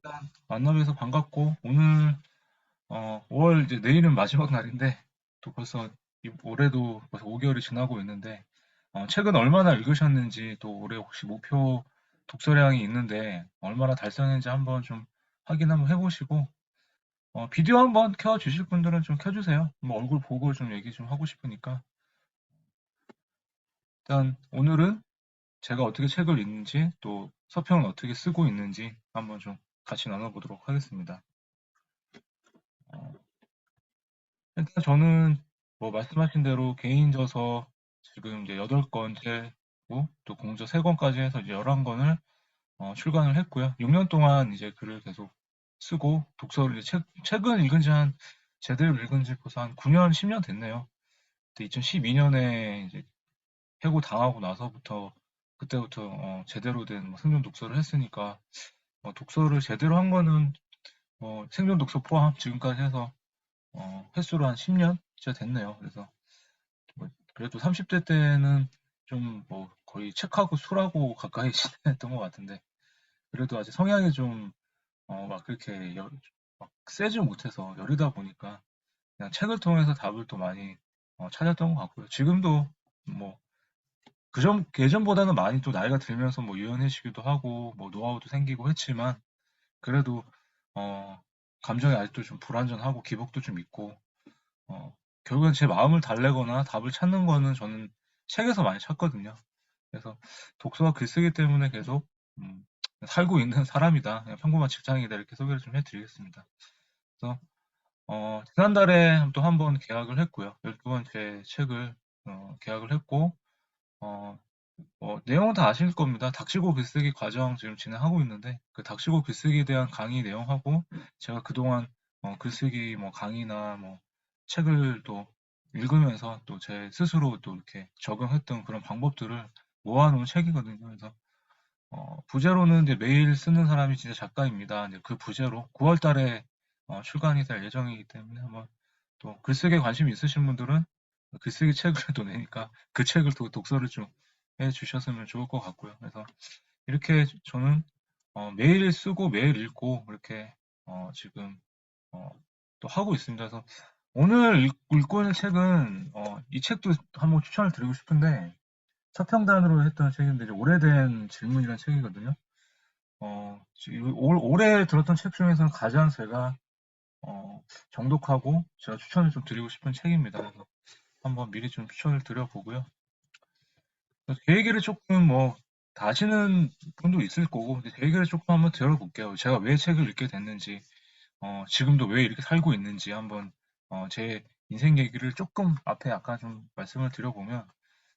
일단 만나뵈서 반갑고 오늘 5월 이제 내일은 마지막 날인데 또 벌써 올해도 벌써 5개월이 지나고 있는데 책은 얼마나 읽으셨는지 또 올해 혹시 목표 독서량이 있는데 얼마나 달성했는지 한번 좀 확인 한번 해보시고 비디오 한번 켜주실 분들은 좀 켜주세요. 뭐 얼굴 보고 좀 얘기 좀 하고 싶으니까 일단 오늘은 제가 어떻게 책을 읽는지 또 서평을 어떻게 쓰고 있는지 한번 좀 같이 나눠보도록 하겠습니다. 어, 일단 저는 뭐 말씀하신 대로 개인 저서 지금 이제 8권째고 또 공저 3권까지 해서 이제 11권을 출간을 했고요. 6년 동안 이제 글을 계속 쓰고 독서를 이제 책은 읽은 지 제대로 읽은 지 벌써 한 9년, 10년 됐네요. 그때 2012년에 이제 해고 당하고 나서부터 그때부터 제대로 된 생존 독서를 했으니까 독서를 제대로 한 거는 생존 독서 포함 지금까지 해서 횟수로 한 10년째 됐네요. 그래서 뭐 그래도 30대 때는 좀 뭐 거의 책하고 술하고 가까이 지냈던 것 같은데 그래도 아직 성향이 좀 막 그렇게 막 세지 못해서 여리다 보니까 그냥 책을 통해서 답을 또 많이 찾았던 것 같고요. 지금도 뭐 그전 예전보다는 많이 또 나이가 들면서 뭐 유연해지기도 하고 뭐 노하우도 생기고 했지만 그래도 어 감정이 아직도 좀 불완전하고 기복도 좀 있고 결국엔 제 마음을 달래거나 답을 찾는 거는 저는 책에서 많이 찾거든요. 그래서 독서와 글쓰기 때문에 계속 음, 살고 있는 사람이다. 그냥 평범한 직장이다. 이렇게 소개를 좀 해드리겠습니다. 그래서 지난달에 또 한 번 계약을 했고요. 12번째 책을 계약을 했고 어, 내용은 다 아실 겁니다. 닥치고 글쓰기 과정 지금 진행하고 있는데 그 닥치고 글쓰기에 대한 강의 내용하고 제가 그동안 글쓰기 뭐 강의나 뭐 책을 또 읽으면서 또 제 스스로 또 이렇게 적용했던 그런 방법들을 모아놓은 책이거든요. 그래서 부제로는 이제 매일 쓰는 사람이 진짜 작가입니다. 이제 그 부제로 9월 달에 출간이 될 예정이기 때문에 한번 또 글쓰기에 관심이 있으신 분들은 글쓰기 책을 또 내니까 그 책을 또 독서를 좀 해주셨으면 좋을 것 같고요. 그래서 이렇게 저는 매일 쓰고 매일 읽고 이렇게 지금 어, 또 하고 있습니다. 그래서 오늘 읽고 있는 책은 이 책도 한번 추천을 드리고 싶은데 서평단으로 했던 책인데 이제 오래된 질문이라는 책이거든요. 올해 들었던 책 중에서는 가장 제가 정독하고 제가 추천을 좀 드리고 싶은 책입니다. 그래서 한번 미리 좀 추천을 드려보고요. 제 얘기를 조금 뭐 다 아시는 분도 있을 거고 제 얘기를 조금 한번 들어볼게요. 제가 왜 책을 읽게 됐는지, 지금도 왜 이렇게 살고 있는지 한번 제 인생 얘기를 조금 앞에 약간 좀 말씀을 드려보면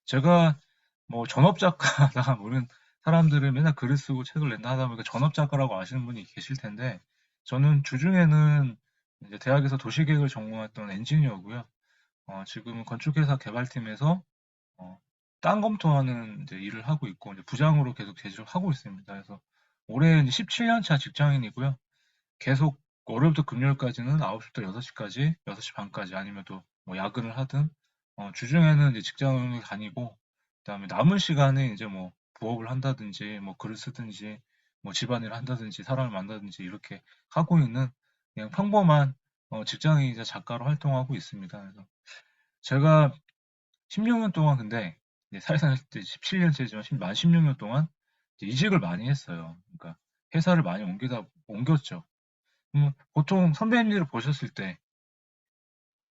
제가 뭐 전업 작가다 모르는 사람들은 맨날 글을 쓰고 책을 낸다 하다 보니까 전업 작가라고 아시는 분이 계실 텐데 저는 주중에는 이제 대학에서 도시계획을 전공했던 엔지니어고요. 지금은 건축회사 개발팀에서 어, 땅 검토하는 이제 일을 하고 있고 이제 부장으로 계속 재직을 하고 있습니다. 그래서 올해 이제 17년 차 직장인이고요. 계속 월요일부터 금요일까지는 9시부터 6시까지, 6시 반까지 아니면 또 뭐 야근을 하든 주중에는 이제 직장을 다니고 그다음에 남은 시간에 이제 뭐 부업을 한다든지 뭐 글을 쓰든지 뭐 집안일을 한다든지 사람을 만나든지 이렇게 하고 있는 그냥 평범한 직장인이자 작가로 활동하고 있습니다. 그래서 제가 16년 동안 근데 이제 사회생활 때 17년째지만 만 16년 동안 이제 이직을 많이 했어요. 그러니까 회사를 많이 옮겼죠. 보통 선배님들을 보셨을 때,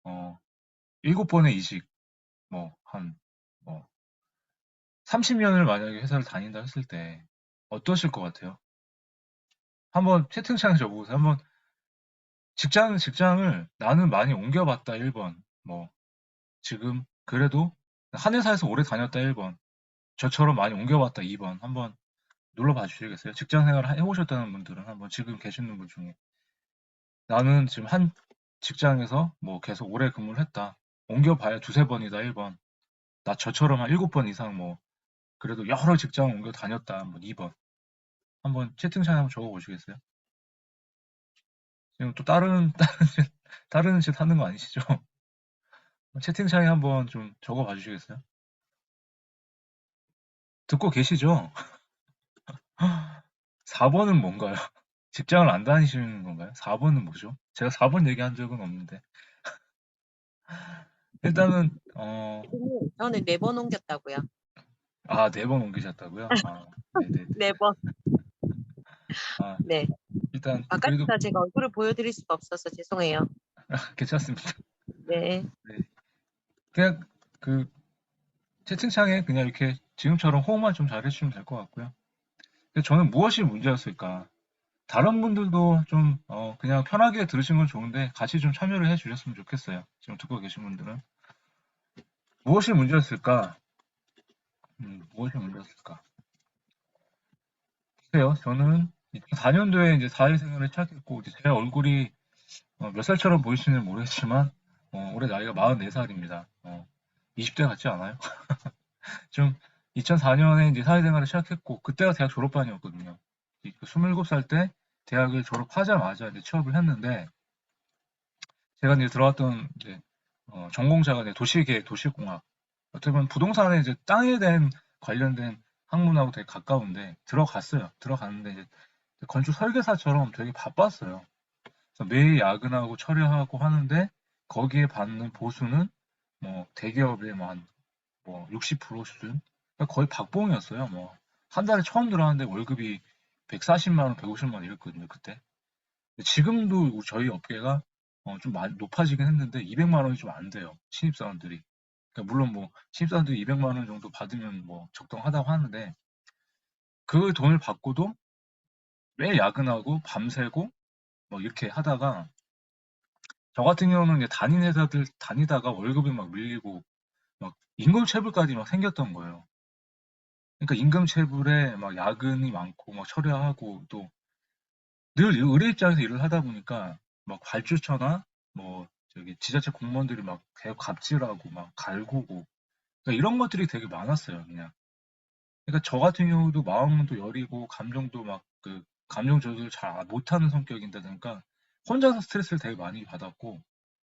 어, 7번의 이직, 뭐, 뭐, 30년을 만약에 회사를 다닌다 했을 때, 어떠실 것 같아요? 한번 채팅창에 적어보세요. 한번 직장을 나는 많이 옮겨봤다 1번, 뭐, 지금 그래도 한 회사에서 오래 다녔다 1번, 저처럼 많이 옮겨봤다 2번, 한번 눌러봐 주시겠어요? 직장 생활 해보셨다는 분들은 한번 지금 계시는 분 중에. 나는 지금 한 직장에서 뭐 계속 오래 근무를 했다. 옮겨봐야 두세 번이다 1번. 나 저처럼 한 7번 이상 뭐 그래도 여러 직장 옮겨 다녔다 뭐 2번. 한번 채팅창에 한번 적어 보시겠어요? 지금 또 다른 짓 하는 거 아니시죠? 채팅창에 한번 좀 적어 봐 주시겠어요? 듣고 계시죠? 4번은 뭔가요? 직장을 안 다니시는 건가요? 4번은 뭐죠? 제가 4번 얘기한 적은 없는데. 일단은, 저는 4번 옮겼다고요. 아, 4번 옮기셨다고요? 아, 네네네. 4번. 아, 네. 일단, 그래도, 바깥에서 제가 얼굴을 보여드릴 수가 없어서 죄송해요. 괜찮습니다. 네. 네. 그냥, 그, 채팅창에 그냥 이렇게 지금처럼 호응만 좀 잘해주시면 될 것 같고요. 근데 저는 무엇이 문제였을까? 다른 분들도 좀, 그냥 편하게 들으신 건 좋은데, 같이 좀 참여를 해 주셨으면 좋겠어요. 지금 듣고 계신 분들은. 무엇이 문제였을까? 무엇이 문제였을까? 글쎄요, 저는 2004년도에 이제 사회생활을 시작했고, 이제 제 얼굴이 몇 살처럼 보이시는 모르겠지만, 올해 나이가 44살입니다. 20대 같지 않아요? 좀, 2004년에 이제 사회생활을 시작했고, 그때가 대학 졸업반이었거든요. 27살 때 대학을 졸업하자마자 이제 취업을 했는데, 제가 이제 들어갔던 이제, 전공자가 이제 도시계획, 도시공학. 어떻게 보면 부동산에 이제 땅에 대한 관련된 학문하고 되게 가까운데, 들어갔어요. 들어갔는데, 이제 건축 설계사처럼 되게 바빴어요. 그래서 매일 야근하고 철야하고 하는데 거기에 받는 보수는 뭐 대기업의 뭐60% 수준? 그러니까 거의 박봉이었어요. 뭐 한 달에 처음 들어왔는데 월급이 140만 원, 150만 원 이랬거든요, 그때. 근데 지금도 저희 업계가 좀 많이 높아지긴 했는데 200만 원이 좀 안 돼요. 신입사원들이. 그러니까 물론 뭐 신입사원들이 200만 원 정도 받으면 뭐 적당하다고 하는데 그 돈을 받고도 매일 야근하고 밤새고 뭐 이렇게 하다가 저 같은 경우는 이제 다닌 회사들 다니다가 월급이 막 밀리고 막 임금체불까지 막 생겼던 거예요. 그러니까 임금체불에 막 야근이 많고 막 철야하고 또 늘 의뢰 입장에서 일을 하다 보니까 막 발주처나 뭐 저기 지자체 공무원들이 막 계속 갑질하고 막 갈구고 그러니까 이런 것들이 되게 많았어요, 그냥. 그러니까 저 같은 경우도 마음은 또 여리고 감정도 막 그 감정 조절 잘 못하는 성격인데 보니까 혼자서 스트레스를 되게 많이 받았고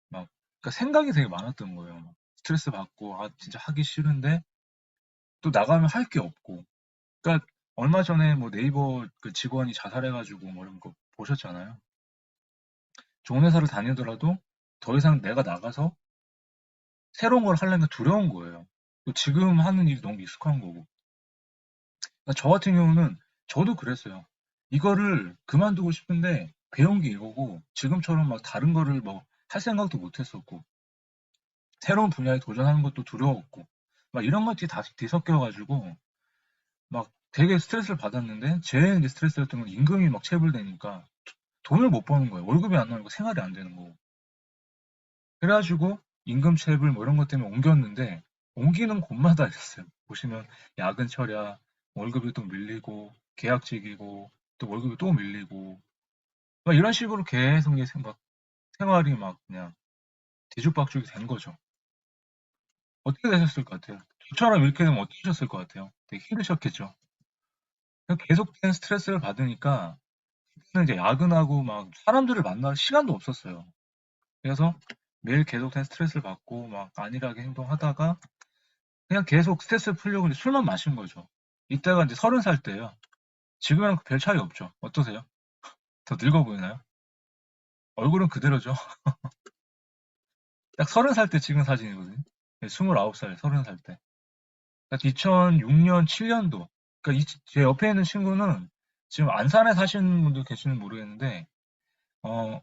막 그러니까 생각이 되게 많았던 거예요. 막 스트레스 받고 아 진짜 하기 싫은데 또 나가면 할 게 없고. 그러니까 얼마 전에 뭐 네이버 그 직원이 자살해가지고 뭐 이런 거 보셨잖아요. 좋은 회사를 다니더라도 더 이상 내가 나가서 새로운 걸 하려는 게 두려운 거예요. 또 지금 하는 일이 너무 익숙한 거고. 그러니까 저 같은 경우는 저도 그랬어요. 이거를 그만두고 싶은데 배운 게 이거고 지금처럼 막 다른 거를 뭐 할 생각도 못 했었고 새로운 분야에 도전하는 것도 두려웠고 막 이런 것들이 다 뒤섞여가지고 막 되게 스트레스를 받았는데 제일 이제 스트레스였던 건 임금이 막 체불되니까 돈을 못 버는 거예요. 월급이 안 나오니까 생활이 안 되는 거고. 그래가지고 임금 체불 뭐 이런 것 때문에 옮겼는데 옮기는 곳마다 있었어요. 보시면 야근 철야, 월급이 또 밀리고 계약직이고 또 월급이 또 밀리고 막 이런 식으로 계속 막 생활이 막 그냥 뒤죽박죽이 된 거죠. 어떻게 되셨을 것 같아요? 저처럼 이렇게 되면 어떠셨을 것 같아요? 되게 힘드셨겠죠. 계속된 스트레스를 받으니까 그때는 이제 야근하고 막 사람들을 만날 시간도 없었어요. 그래서 매일 계속된 스트레스를 받고 막 안일하게 행동하다가 그냥 계속 스트레스를 풀려고 이제 술만 마신 거죠. 이때가 이제 30살 때예요. 지금이랑 별 차이 없죠. 어떠세요? 더 늙어 보이나요? 얼굴은 그대로죠. 딱 30살 때 찍은 사진이거든요. 29살, 30살 때. 딱 2006년, 7년도. 그러니까 제 옆에 있는 친구는 지금 안산에 사시는 분들 계시는 모르겠는데 어,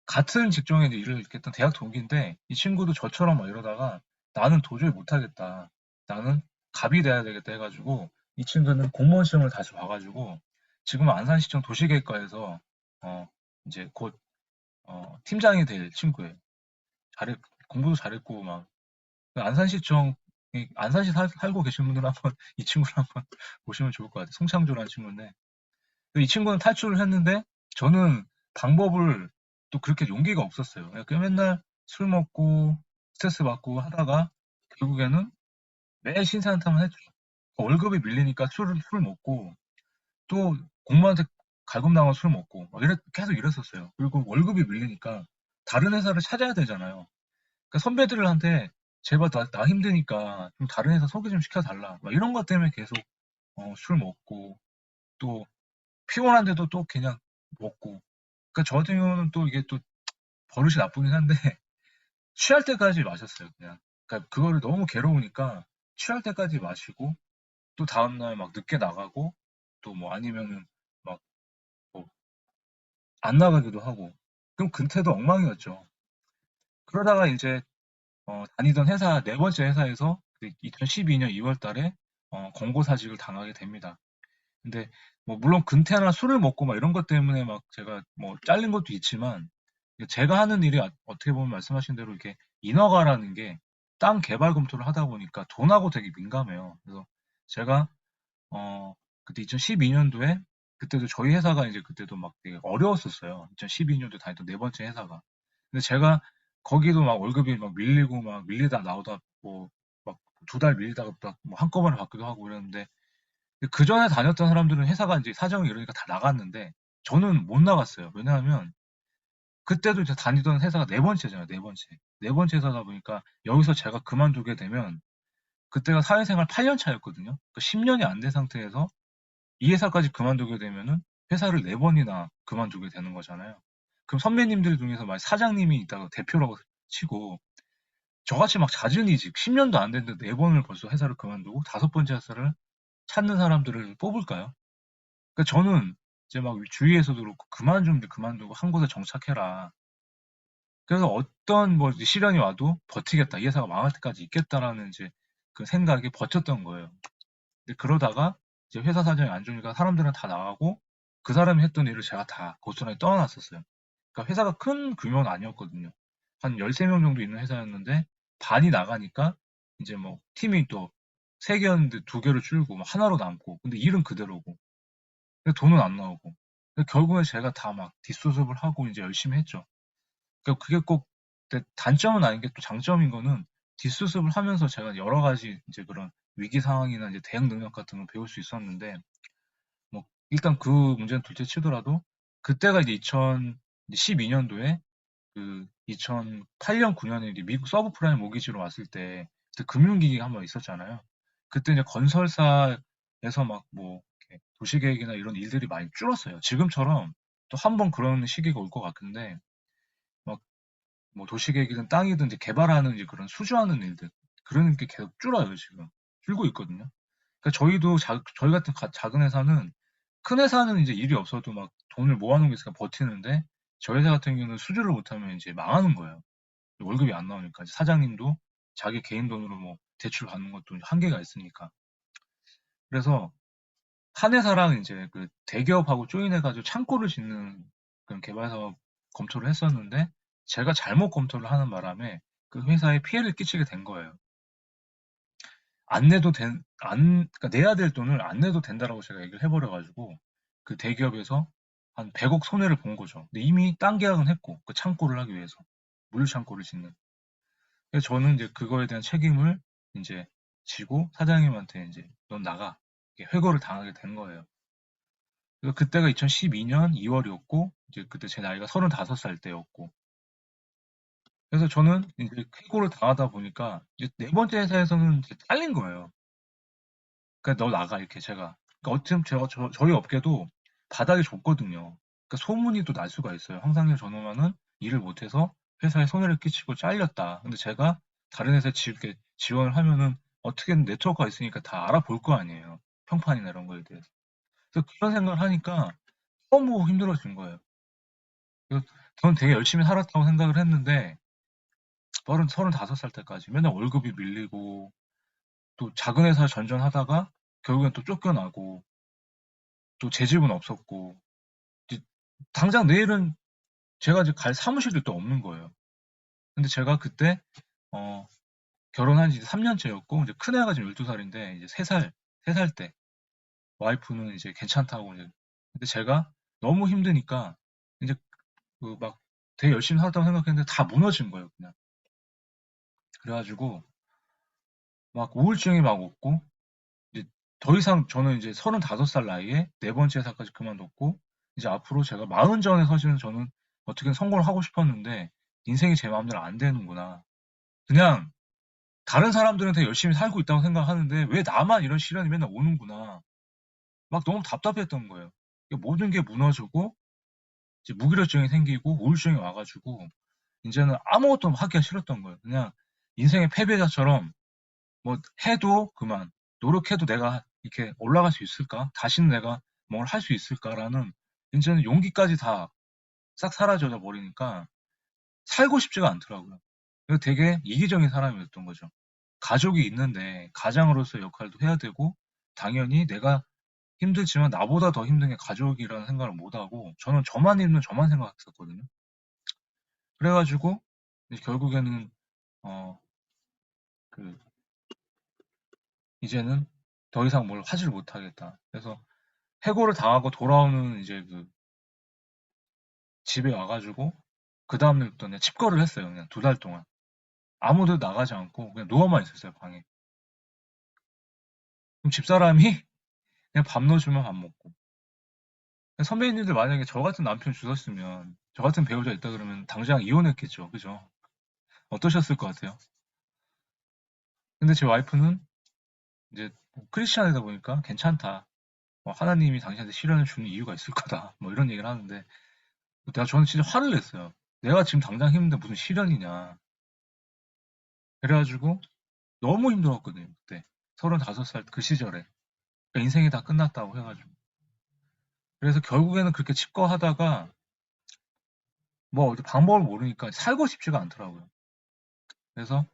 같은 직종에 이제 일을 했던 대학 동기인데 이 친구도 저처럼 막 이러다가 나는 도저히 못하겠다. 나는 갑이 돼야 되겠다 해가지고 이 친구는 공무원 시험을 다시 봐가지고 지금은 안산시청 도시계획과에서 어, 이제 곧 팀장이 될 친구예요. 잘했, 공부도 잘했고 막 안산시청 안산시 살고 계신 분들은 한번 이 친구를 한번 보시면 좋을 것 같아요. 송창조라는 친구인데 이 친구는 탈출을 했는데 저는 방법을 또 그렇게 용기가 없었어요. 그냥 맨날 술 먹고 스트레스 받고 하다가 결국에는 매일 신사한탄만 했죠. 월급이 밀리니까 술을 먹고 또 공무원한테 갈굼당한 술 먹고 막 계속 이랬었어요. 그리고 월급이 밀리니까 다른 회사를 찾아야 되잖아요. 그러니까 선배들한테 제발 나 힘드니까 좀 다른 회사 소개 좀 시켜달라. 막 이런 것 때문에 계속 술 먹고 또 피곤한데도 또 그냥 먹고. 그러니까 저 같은 경우는 또 이게 또 버릇이 나쁘긴 한데 취할 때까지 마셨어요, 그냥. 그러니까 그거를 너무 괴로우니까 취할 때까지 마시고 또 다음날 막 늦게 나가고 또 뭐 아니면은 막 뭐 안 나가기도 하고. 그럼 근태도 엉망이었죠. 그러다가 이제 다니던 회사 네 번째 회사에서 2012년 2월 달에 권고사직을 당하게 됩니다. 근데 뭐 물론 근태나 술을 먹고 막 이런 것 때문에 막 제가 뭐 잘린 것도 있지만 제가 하는 일이 어떻게 보면 말씀하신 대로 이렇게 인허가라는 게 땅 개발 검토를 하다 보니까 돈하고 되게 민감해요. 그래서 제가 그때 2012년도에 그때도 저희 회사가 이제 그때도 막 되게 어려웠었어요. 2012년도 다니던 네 번째 회사가. 근데 제가 거기도 막 월급이 막 밀리고 막 밀리다 나오다 뭐 막 두 달 밀리다가 뭐 한꺼번에 받기도 하고 그랬는데 그 전에 다녔던 사람들은 회사가 이제 사정이 이러니까 다 나갔는데 저는 못 나갔어요. 왜냐하면 그때도 이제 다니던 회사가 네 번째잖아요. 네 번째. 네 번째 회사다 보니까 여기서 제가 그만두게 되면 그때가 사회생활 8년 차였거든요. 그러니까 10년이 안 된 상태에서 이 회사까지 그만두게 되면은 회사를 네 번이나 그만두게 되는 거잖아요. 그럼 선배님들 중에서 만약 사장님이 있다가 대표라고 치고 저같이 막 잦은 이직 10년도 안 됐는데 네 번을 벌써 회사를 그만두고 다섯 번째 회사를 찾는 사람들을 뽑을까요? 그러니까 저는 이제 막 주위에서도 그렇고 그만 좀 그만두고 한 곳에 정착해라. 그래서 어떤 뭐 시련이 와도 버티겠다. 이 회사가 망할 때까지 있겠다라는 이제 그 생각에 버텼던 거예요. 근데 그러다가 이제 회사 사정이 안 좋으니까 사람들은 다 나가고 그 사람이 했던 일을 제가 다 고스란히 떠안았었어요. 그러니까 회사가 큰 규모는 아니었거든요. 한 13명 정도 있는 회사였는데 반이 나가니까 이제 뭐 팀이 또 3개였는데 2개로 줄고 뭐 하나로 남고 근데 일은 그대로고 근데 돈은 안 나오고 근데 결국에 제가 다 막 뒷수습을 하고 이제 열심히 했죠. 그러니까 그게 꼭 단점은 아닌 게 또 장점인 거는 뒷수습을 하면서 제가 여러 가지 이제 그런 위기 상황이나 이제 대응 능력 같은 걸 배울 수 있었는데 뭐 일단 그 문제는 둘째 치더라도 그때가 이제 2012년도에 그 2008년 9년에 이제 미국 서브프라임 모기지로 왔을 때 그때 금융위기가 한번 있었잖아요. 그때 이제 건설사에서 막 뭐 도시계획이나 이런 일들이 많이 줄었어요. 지금처럼 또 한 번 그런 시기가 올 것 같은데 막 뭐 도시계획이든 땅이든 이제 개발하는 이제 그런 수주하는 일들 그런 게 계속 줄어요 지금 줄고 있거든요. 그러니까 저희도 저희 같은 작은 회사는 큰 회사는 이제 일이 없어도 막 돈을 모아놓은 게 있으니까 버티는데 저희 회사 같은 경우는 수주를 못하면 이제 망하는 거예요. 월급이 안 나오니까 사장님도 자기 개인 돈으로 뭐 대출 받는 것도 한계가 있으니까. 그래서 한 회사랑 이제 그 대기업하고 조인해가지고 창고를 짓는 그런 개발 사업 검토를 했었는데 제가 잘못 검토를 하는 바람에 그 회사에 피해를 끼치게 된 거예요. 안 내도 그러니까 내야 될 돈을 안 내도 된다라고 제가 얘기를 해버려가지고 그 대기업에서 한 100억 손해를 본 거죠. 근데 이미 딴 계약은 했고 그 창고를 하기 위해서 물류 창고를 짓는. 그래서 저는 이제 그거에 대한 책임을 이제 지고 사장님한테 이제 넌 나가 이렇게 회고를 당하게 된 거예요. 그래서 그때가 2012년 2월이었고 이제 그때 제 나이가 35살 때였고 그래서 저는 이제 회고를 당하다 보니까 이제 네 번째 회사에서는 이제 잘린 거예요. 그러니까 너 나가 이렇게 제가. 그러니까 어쨌든 제가 저희 업계도 바닥이 좁거든요. 그러니까 소문이 또 날 수가 있어요. 황상열 전후만은 일을 못해서 회사에 손해를 끼치고 잘렸다. 근데 제가 다른 회사에 지원을 하면은 어떻게든 네트워크가 있으니까 다 알아볼 거 아니에요. 평판이나 이런 거에 대해서. 그래서 그런 생각을 하니까 너무 힘들어진 거예요. 그래서 저는 되게 열심히 살았다고 생각을 했는데 35살 때까지 맨날 월급이 밀리고 또 작은 회사 전전하다가 결국엔 또 쫓겨나고 또 제 집은 없었고 이제 당장 내일은 제가 이제 갈 사무실도 또 없는 거예요. 근데 제가 그때 어, 결혼한 지 3년째였고 이제 큰애가 지금 12살인데 이제 3살 때 와이프는 이제 괜찮다고 이제 근데 제가 너무 힘드니까 이제 그 막 되게 열심히 살았다고 생각했는데 다 무너진 거예요, 그냥. 그래가지고 막 우울증이 막 오고 이제 더 이상 저는 이제 35살 나이에 네 번째 회사까지 그만뒀고 이제 앞으로 제가 40 전에 사실은 저는 어떻게든 성공을 하고 싶었는데 인생이 제 마음대로 안 되는구나. 그냥 다른 사람들은 되게 열심히 살고 있다고 생각하는데 왜 나만 이런 시련이 맨날 오는구나. 막 너무 답답했던 거예요. 모든 게 무너지고 이제 무기력증이 생기고 우울증이 와가지고 이제는 아무것도 하기가 싫었던 거예요. 그냥 인생의 패배자처럼 뭐 해도 그만, 노력해도 내가 이렇게 올라갈 수 있을까? 다시는 내가 뭘 할 수 있을까라는 이제는 용기까지 다 싹 사라져 버리니까 살고 싶지가 않더라고요. 그래서 되게 이기적인 사람이었던 거죠. 가족이 있는데 가장으로서 역할도 해야 되고 당연히 내가 힘들지만 나보다 더 힘든 게 가족이라는 생각을 못하고 저는 저만 힘든 저만 생각했었거든요. 그래가지고 이제 결국에는 어, 그 이제는 더 이상 뭘 하지를 못하겠다. 그래서 해고를 당하고 돌아오는 이제 그 집에 와가지고 그 다음날부터 그냥 칩거를 했어요. 그냥 2달 동안 아무도 나가지 않고 그냥 누워만 있었어요 방에. 그럼 집사람이 그냥 밥 넣어주면 밥 먹고. 선배님들 만약에 저 같은 남편 주셨으면 저 같은 배우자 있다 그러면 당장 이혼했겠죠. 그죠? 어떠셨을 것 같아요? 근데 제 와이프는 이제 뭐 크리스찬이다 보니까 괜찮다. 하나님이 당신한테 시련을 주는 이유가 있을 거다. 뭐 이런 얘기를 하는데 저는 진짜 화를 냈어요. 내가 지금 당장 힘든데 무슨 시련이냐. 그래가지고 너무 힘들었거든요. 그때 35살 그 시절에 그러니까 인생이 다 끝났다고 해가지고 그래서 결국에는 그렇게 칩거하다가 뭐 어디 방법을 모르니까 살고 싶지가 않더라고요. 그래서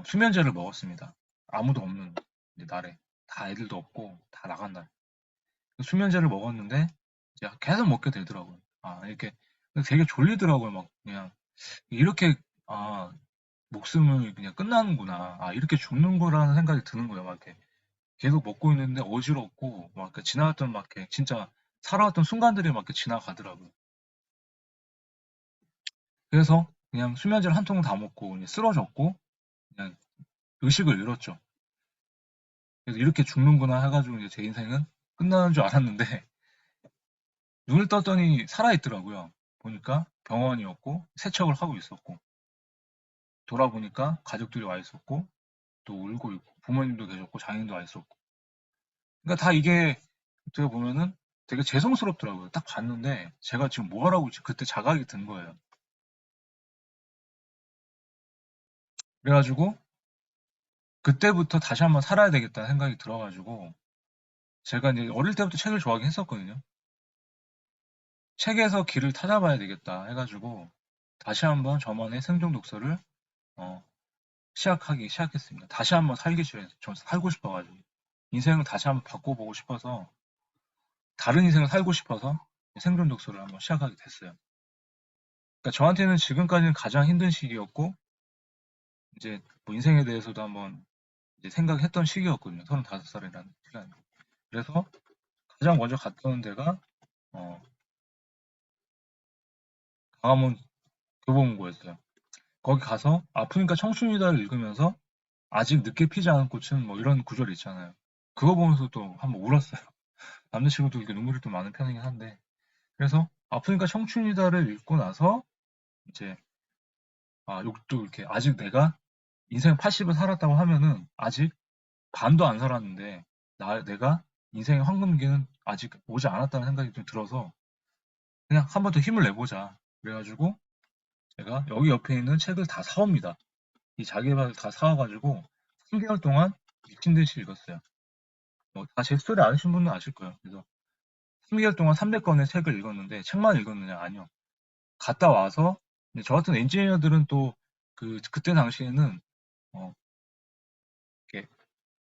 수면제를 먹었습니다. 아무도 없는 이제 날에 다 애들도 없고 다 나간 날 수면제를 먹었는데 이제 계속 먹게 되더라고요. 아 이렇게 되게 졸리더라고요. 막 그냥 이렇게 아 목숨을 그냥 끝나는구나. 아 이렇게 죽는 거라는 생각이 드는 거예요. 막 이렇게 계속 먹고 있는데 어지럽고 막 지나갔던 막 이렇게 진짜 살아왔던 순간들이 막 이렇게 지나가더라고요. 그래서 그냥 수면제를 한 통 다 먹고 그냥 쓰러졌고 그냥 의식을 잃었죠. 그래서 이렇게 죽는구나 해가지고 이제 제 인생은 끝나는 줄 알았는데 눈을 떴더니 살아있더라고요. 보니까 병원이었고 세척을 하고 있었고 돌아보니까 가족들이 와 있었고 또 울고 있고 부모님도 계셨고 장인도 와 있었고 그러니까 다 이게 어떻게 보면은 되게 죄송스럽더라고요. 딱 봤는데 제가 지금 뭐 하라고 그때 자각이 든 거예요. 그래가지고 그때부터 다시 한번 살아야 되겠다는 생각이 들어가지고 제가 이제 어릴 때부터 책을 좋아하긴 했었거든요. 책에서 길을 찾아봐야 되겠다 해가지고 다시 한번 저만의 생존 독서를 어, 시작했습니다. 다시 한번 살기 싫어요. 저 살고 싶어가지고 인생을 다시 한번 바꿔보고 싶어서 다른 인생을 살고 싶어서 생존 독서를 한번 시작하게 됐어요. 그러니까 저한테는 지금까지는 가장 힘든 시기였고 이제 뭐 인생에 대해서도 한번 이제 생각했던 시기였거든요. 35살이라는 시간. 그래서 가장 먼저 갔던 데가 어, 강화문 교보문고였어요. 거기 가서 아프니까 청춘이다를 읽으면서 아직 늦게 피지 않은 꽃은 뭐 이런 구절 있잖아요. 그거 보면서 또 한번 울었어요. 남자친구도 이렇게 눈물이 좀 많은 편이긴 한데 그래서 아프니까 청춘이다를 읽고 나서 이제 욕도 이렇게 아직 내가 인생 80을 살았다고 하면은 아직 반도 안 살았는데 내가 인생의 황금기는 아직 오지 않았다는 생각이 좀 들어서 그냥 한 번 더 힘을 내보자. 그래가지고 제가 여기 옆에 있는 책을 다 사옵니다. 이 자기계발을 다 사와가지고 3개월 동안 미친 듯이 읽었어요. 제 스토리 아시는 분은 아실 거예요. 그래서 3개월 동안 300권의 책을 읽었는데 책만 읽었느냐? 아니요. 갔다 와서 저 같은 엔지니어들은 또 그때 당시에는 어, 이렇게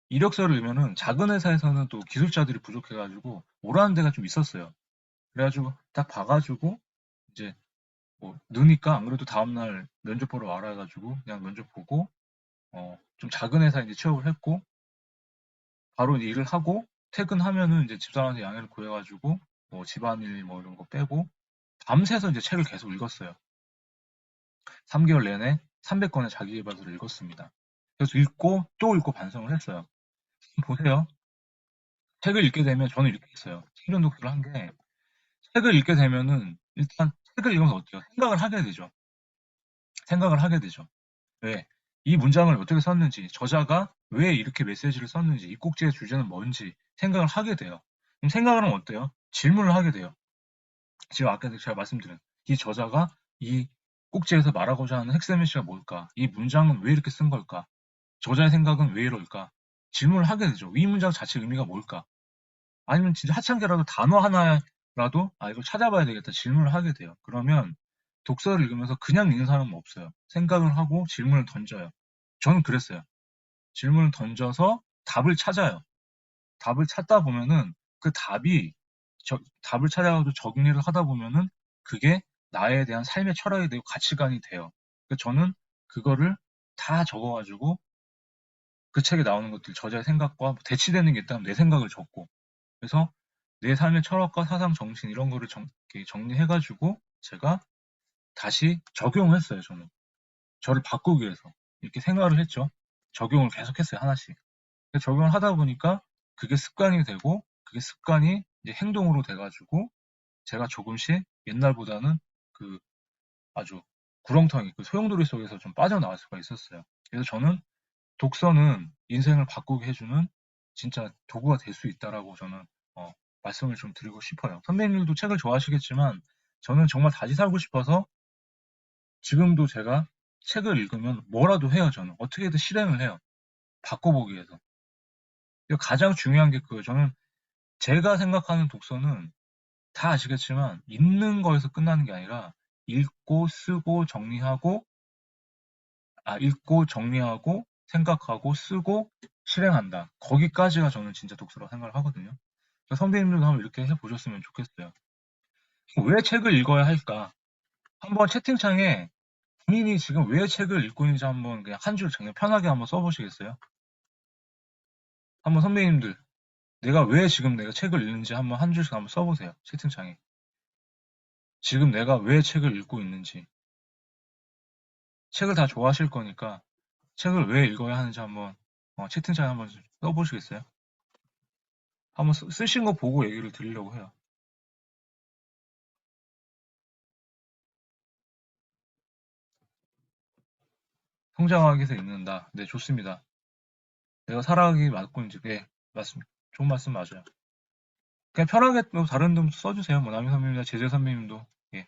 이력서를 넣으면은 작은 회사에서는 또 기술자들이 부족해가지고 오라는 데가 좀 있었어요. 그래가지고 딱 봐가지고 이제 뭐 느니까 안 그래도 다음날 면접 보러 와라 해가지고 그냥 면접 보고 좀 작은 회사에 이제 취업을 했고 바로 이제 일을 하고 퇴근하면은 이제 집사람한테 양해를 구해가지고 뭐 집안일 뭐 이런 거 빼고 밤새서 이제 책을 계속 읽었어요. 3개월 내내 300권의 자기계발서를 읽었습니다. 그래서 읽고 또 읽고 반성을 했어요. 보세요. 책을 읽게 되면 저는 이렇게 했어요. 생존 독서를 한 게 책을 읽게 되면은 일단 책을 읽으면서 어때요? 생각을 하게 되죠. 생각을 하게 되죠. 왜? 이 문장을 어떻게 썼는지, 저자가 왜 이렇게 메시지를 썼는지, 이 꼭지의 주제는 뭔지 생각을 하게 돼요. 그럼 생각을 하면 어때요? 질문을 하게 돼요. 지금 아까 제가 말씀드린 이 저자가 이 꼭지에서 말하고자 하는 핵심 메시지가 뭘까? 이 문장은 왜 이렇게 쓴 걸까? 저자의 생각은 왜 이럴까? 질문을 하게 되죠. 이 문장 자체 의미가 뭘까? 아니면 진짜 하찮게라도 단어 하나라도 이거 찾아봐야 되겠다 질문을 하게 돼요. 그러면 독서를 읽으면서 그냥 읽는 사람은 없어요. 생각을 하고 질문을 던져요. 저는 그랬어요. 질문을 던져서 답을 찾아요. 답을 찾다 보면은 그 답이 답을 찾아가지고 정리를 하다 보면은 그게 나에 대한 삶의 철학이 되고 가치관이 돼요. 저는 그거를 다 적어가지고 그 책에 나오는 것들 저자의 생각과 대치되는 게 있다면 내 생각을 적고 그래서 내 삶의 철학과 사상 정신 이런 거를 이렇게 정리해가지고 제가 다시 적용을 했어요. 저는 저를 바꾸기 위해서 이렇게 생활을 했죠. 적용을 계속 했어요. 하나씩. 적용을 하다 보니까 그게 습관이 되고 그게 습관이 이제 행동으로 돼가지고 제가 조금씩 옛날보다는 그 아주 구렁텅이 그 소용돌이 속에서 좀 빠져나갈 수가 있었어요. 그래서 저는 독서는 인생을 바꾸게 해주는 진짜 도구가 될 수 있다라고 저는 어, 말씀을 좀 드리고 싶어요. 선배님들도 책을 좋아하시겠지만 저는 정말 다시 살고 싶어서 지금도 제가 책을 읽으면 뭐라도 해요. 저는 어떻게든 실행을 해요. 바꿔보기 위해서. 가장 중요한 게 그거예요. 저는 제가 생각하는 독서는 다 아시겠지만 읽는 거에서 끝나는 게 아니라 읽고 쓰고 정리하고 읽고 정리하고 생각하고 쓰고 실행한다. 거기까지가 저는 진짜 독서라고 생각을 하거든요. 선배님들도 한번 이렇게 해보셨으면 좋겠어요. 왜 책을 읽어야 할까? 한번 채팅창에 본인이 지금 왜 책을 읽고 있는지 한번 그냥 한 줄 그냥 편하게 한번 써보시겠어요? 한번 선배님들 내가 왜 지금 내가 책을 읽는지 한번 한 줄씩 한번 써보세요. 채팅창에. 지금 내가 왜 책을 읽고 있는지. 책을 다 좋아하실 거니까 책을 왜 읽어야 하는지 한번 채팅창에 한번 써보시겠어요? 한번 쓰신 거 보고 얘기를 드리려고 해요. 성장하기 위해서 읽는다. 네, 좋습니다. 내가 살아가기 맞고 이제 네, 맞습니다. 좋은 말씀 맞아요. 그냥 편하게 뭐 다른 데 써주세요. 뭐 남희 선배님이나 제재 선배님도 예,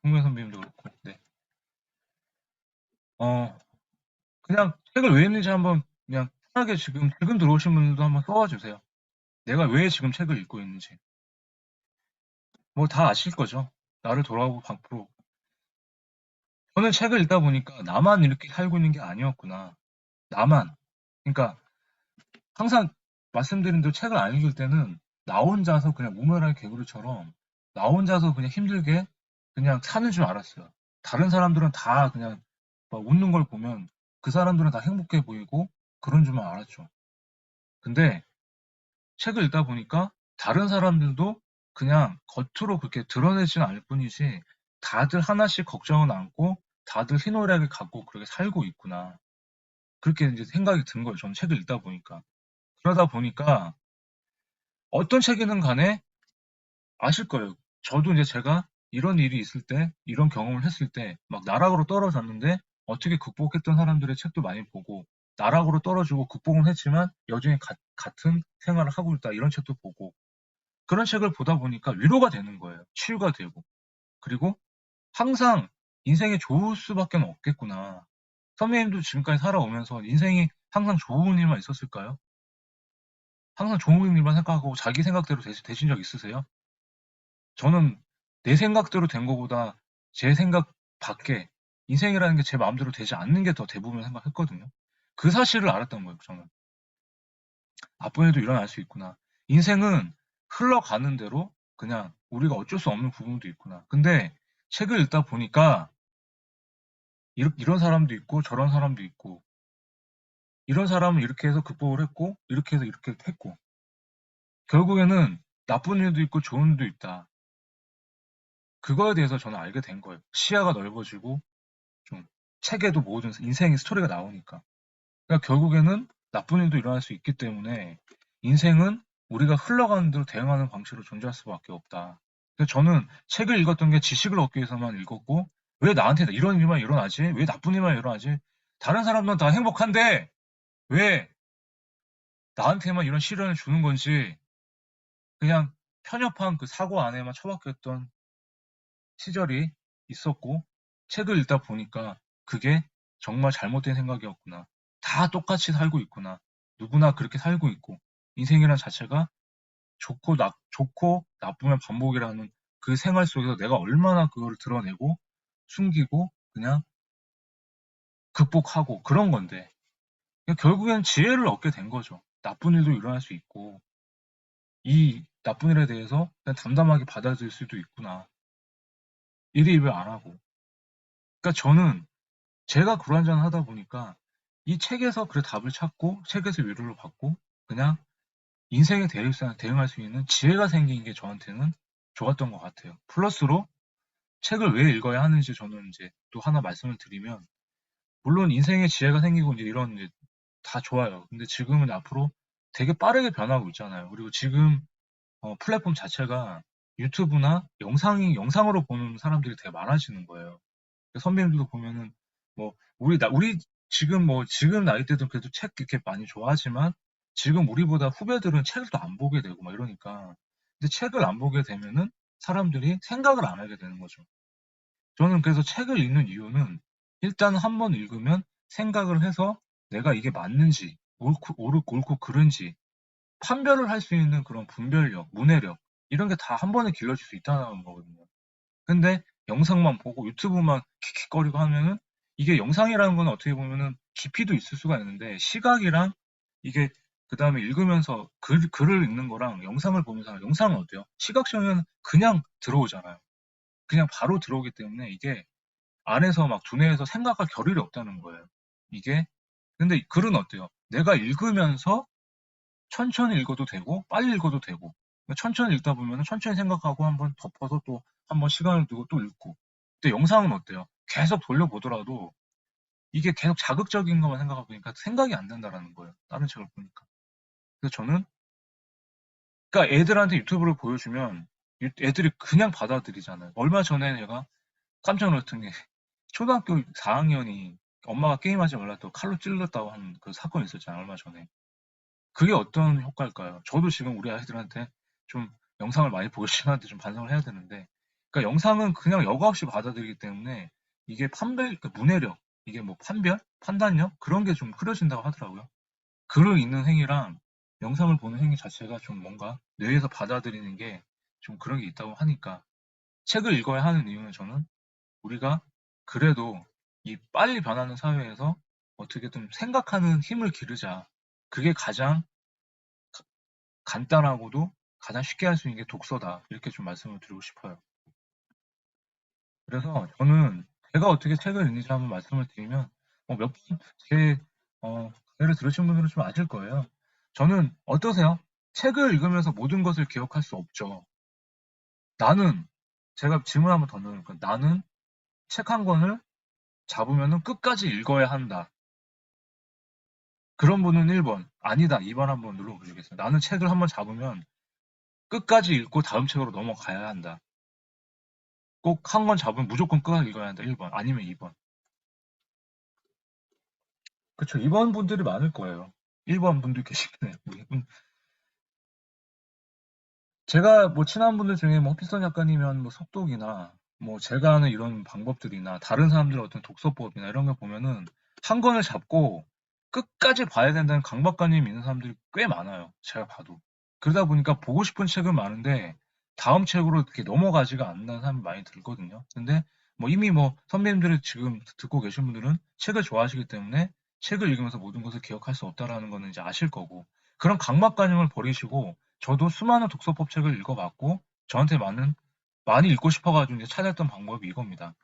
홍명 선배님도 그렇고 네. 그냥 책을 왜 읽는지 한번 그냥 편하게 지금 들어오신 분들도 한번 써와 주세요. 내가 왜 지금 책을 읽고 있는지. 뭐 다 아실 거죠. 나를 돌아보고 밖으로. 저는 책을 읽다 보니까 나만 이렇게 살고 있는 게 아니었구나. 나만. 그러니까 항상 말씀드린 대로 책을 안 읽을 때는 나 혼자서 그냥 우물안 개구리처럼 나 혼자서 그냥 힘들게 그냥 사는 줄 알았어요. 다른 사람들은 다 그냥 막 웃는 걸 보면 그 사람들은 다 행복해 보이고 그런 줄만 알았죠. 근데 책을 읽다 보니까 다른 사람들도 그냥 겉으로 그렇게 드러내지는 않을 뿐이지 다들 하나씩 걱정은 안고 다들 희노애락을 갖고 그렇게 살고 있구나. 그렇게 이제 생각이 든 거예요. 저는 책을 읽다 보니까. 그러다 보니까 어떤 책이든 간에 아실 거예요. 저도 이제 제가 이런 일이 있을 때, 이런 경험을 했을 때, 막 나락으로 떨어졌는데 어떻게 극복했던 사람들의 책도 많이 보고, 나락으로 떨어지고 극복은 했지만 여전히 같은 생활을 하고 있다. 이런 책도 보고, 그런 책을 보다 보니까 위로가 되는 거예요. 치유가 되고. 그리고 항상 인생에 좋을 수밖에 없겠구나. 선배님도 지금까지 살아오면서 인생이 항상 좋은 일만 있었을까요? 항상 좋은 일만 생각하고 자기 생각대로 되신 적 있으세요? 저는 내 생각대로 된 것보다 제 생각 밖에 인생이라는 게 제 마음대로 되지 않는 게 더 대부분 생각했거든요. 그 사실을 알았던 거예요, 저는. 나쁜 일도 일어날 수 있구나. 인생은 흘러가는 대로 그냥 우리가 어쩔 수 없는 부분도 있구나. 근데 책을 읽다 보니까 이런 사람도 있고 저런 사람도 있고 이런 사람은 이렇게 해서 극복을 했고 이렇게 해서 이렇게 했고 결국에는 나쁜 일도 있고 좋은 일도 있다. 그거에 대해서 저는 알게 된 거예요. 시야가 넓어지고 좀 책에도 모든 인생의 스토리가 나오니까. 그러니까 결국에는 나쁜 일도 일어날 수 있기 때문에 인생은 우리가 흘러가는 대로 대응하는 방식으로 존재할 수밖에 없다. 그래서 저는 책을 읽었던 게 지식을 얻기 위해서만 읽었고 왜 나한테 이런 일만 일어나지? 왜 나쁜 일만 일어나지? 다른 사람들은 다 행복한데 왜 나한테만 이런 시련을 주는 건지 그냥 편협한 그 사고 안에만 처박혔던 시절이 있었고 책을 읽다 보니까 그게 정말 잘못된 생각이었구나. 다 똑같이 살고 있구나. 누구나 그렇게 살고 있고 인생이란 자체가 좋고 나쁘면 반복이라는 그 생활 속에서 내가 얼마나 그거를 드러내고 숨기고 그냥 극복하고 그런 건데 결국엔 지혜를 얻게 된 거죠. 나쁜 일도 일어날 수 있고 이 나쁜 일에 대해서 그냥 담담하게 받아들일 수도 있구나. 이리 왜 안 하고. 그러니까 저는 제가 불안전하다 보니까 이 책에서 그 답을 찾고 책에서 위로를 받고 그냥 인생에 대응할 수 있는 지혜가 생긴 게 저한테는 좋았던 것 같아요. 플러스로 책을 왜 읽어야 하는지 저는 이제 또 하나 말씀을 드리면 물론 인생에 지혜가 생기고 이제 이런 이제 다 좋아요. 근데 지금은 앞으로 되게 빠르게 변하고 있잖아요. 그리고 지금 플랫폼 자체가 유튜브나 영상으로 보는 사람들이 되게 많아지는 거예요. 선배님들도 보면은 뭐 우리 지금 나이 때도 그래도 책 이렇게 많이 좋아하지만 지금 우리보다 후배들은 책을 또 안 보게 되고 막 이러니까 근데 책을 안 보게 되면은 사람들이 생각을 안 하게 되는 거죠. 저는 그래서 책을 읽는 이유는 일단 한 번 읽으면 생각을 해서 내가 이게 맞는지 옳고 그른지 판별을 할 수 있는 그런 분별력, 문해력 이런 게 다 한 번에 길러질 수 있다는 거거든요. 근데 영상만 보고 유튜브만 킥킥거리고 하면은 이게 영상이라는 건 어떻게 보면은 깊이도 있을 수가 있는데 시각이랑 이게 그 다음에 읽으면서 글을 읽는 거랑 영상을 보면서 영상은 어때요? 시각적으로는 그냥 들어오잖아요. 그냥 바로 들어오기 때문에 이게 안에서 막 두뇌에서 생각할 겨를이 없다는 거예요. 이게 근데 글은 어때요? 내가 읽으면서 천천히 읽어도 되고 빨리 읽어도 되고 천천히 읽다 보면 천천히 생각하고 한번 덮어서 또 한번 시간을 두고 또 읽고 근데 영상은 어때요? 계속 돌려보더라도 이게 계속 자극적인 것만 생각하고 보니까 생각이 안 난다라는 거예요. 다른 책을 보니까. 그래서 저는 그러니까 애들한테 유튜브를 보여주면 애들이 그냥 받아들이잖아요. 얼마 전에 내가 깜짝 놀랐던 게 초등학교 4학년이 엄마가 게임하지 말라 또 칼로 찔렀다고 한 그 사건이 있었잖아요. 얼마 전에. 그게 어떤 효과일까요? 저도 지금 우리 아이들한테 좀 영상을 많이 보여주시는데 좀 반성을 해야 되는데, 그러니까 영상은 그냥 여과 없이 받아들이기 때문에 이게 그러니까 문해력, 이게 뭐 판단력 그런 게 좀 흐려진다고 하더라고요. 글을 읽는 행위랑 영상을 보는 행위 자체가 좀 뭔가 뇌에서 받아들이는 게 좀 그런 게 있다고 하니까 책을 읽어야 하는 이유는 저는 우리가 그래도 이 빨리 변하는 사회에서 어떻게든 생각하는 힘을 기르자. 그게 가장 간단하고도 가장 쉽게 할 수 있는 게 독서다. 이렇게 좀 말씀을 드리고 싶어요. 그래서 저는 제가 어떻게 책을 읽는지 한번 말씀을 드리면 몇 번 제 강의를 들으신 분들은 좀 아실 거예요. 저는 어떠세요? 책을 읽으면서 모든 것을 기억할 수 없죠. 나는 제가 질문 한번 던져볼까요? 나는 책 한 권을 잡으면 끝까지 읽어야 한다. 그런 분은 1번, 아니다 2번 한번 눌러보시겠어요? 나는 책을 한번 잡으면 끝까지 읽고 다음 책으로 넘어가야 한다. 꼭 한 권 잡으면 무조건 끝까지 읽어야 한다. 1번 아니면 2번. 그쵸. 2번 분들이 많을 거예요. 1번 분도 계시겠네요. 제가 뭐 친한 분들 중에 뭐 허피선 작가님이면 뭐 속독이나 뭐 제가 하는 이런 방법들이나 다른 사람들의 어떤 독서법이나 이런 거 보면은 한 권을 잡고 끝까지 봐야 된다는 강박관념이 있는 사람들이 꽤 많아요. 제가 봐도. 그러다 보니까 보고 싶은 책은 많은데 다음 책으로 이렇게 넘어가지가 않는 사람이 많이 들거든요. 근데 뭐 이미 뭐 선배님들이 지금 듣고 계신 분들은 책을 좋아하시기 때문에 책을 읽으면서 모든 것을 기억할 수 없다라는 거는 이제 아실 거고 그런 강박관념을 버리시고 저도 수많은 독서법 책을 읽어봤고 저한테 많이 읽고 싶어가지고 이제 찾았던 방법이 이겁니다.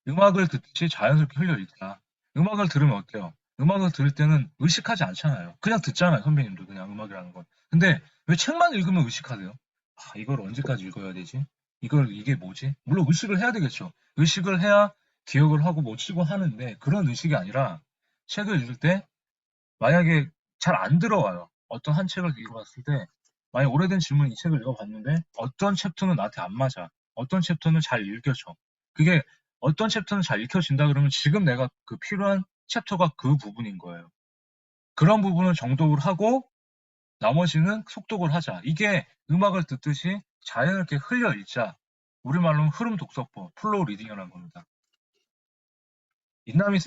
음악을 듣듯이 자연스럽게 흘려 읽자. 음악을 들으면 어때요? 음악을 들을 때는 의식하지 않잖아요. 그냥 듣잖아요, 선배님도 그냥 음악이라는 건. 근데 왜 책만 읽으면 의식하세요? 아, 이걸 언제까지 읽어야 되지? 이게 뭐지? 물론 의식을 해야 되겠죠. 의식을 해야 기억을 하고 뭐 치고 하는데 그런 의식이 아니라 책을 읽을 때 만약에 잘 안 들어와요. 어떤 한 책을 읽어봤을 때 만약 오래된 질문 이 책을 읽어봤는데 어떤 챕터는 나한테 안 맞아. 어떤 챕터는 잘 읽혀져. 그게 어떤 챕터는 잘 읽혀진다 그러면 지금 내가 그 필요한 챕터가 그 부분인 거예요. 그런 부분을 정독을 하고 나머지는 속독을 하자. 이게 음악을 듣듯이 자연스럽게 흘려 읽자. 우리말로는 흐름 독서법, 플로우 리딩이라는 겁니다. 인남이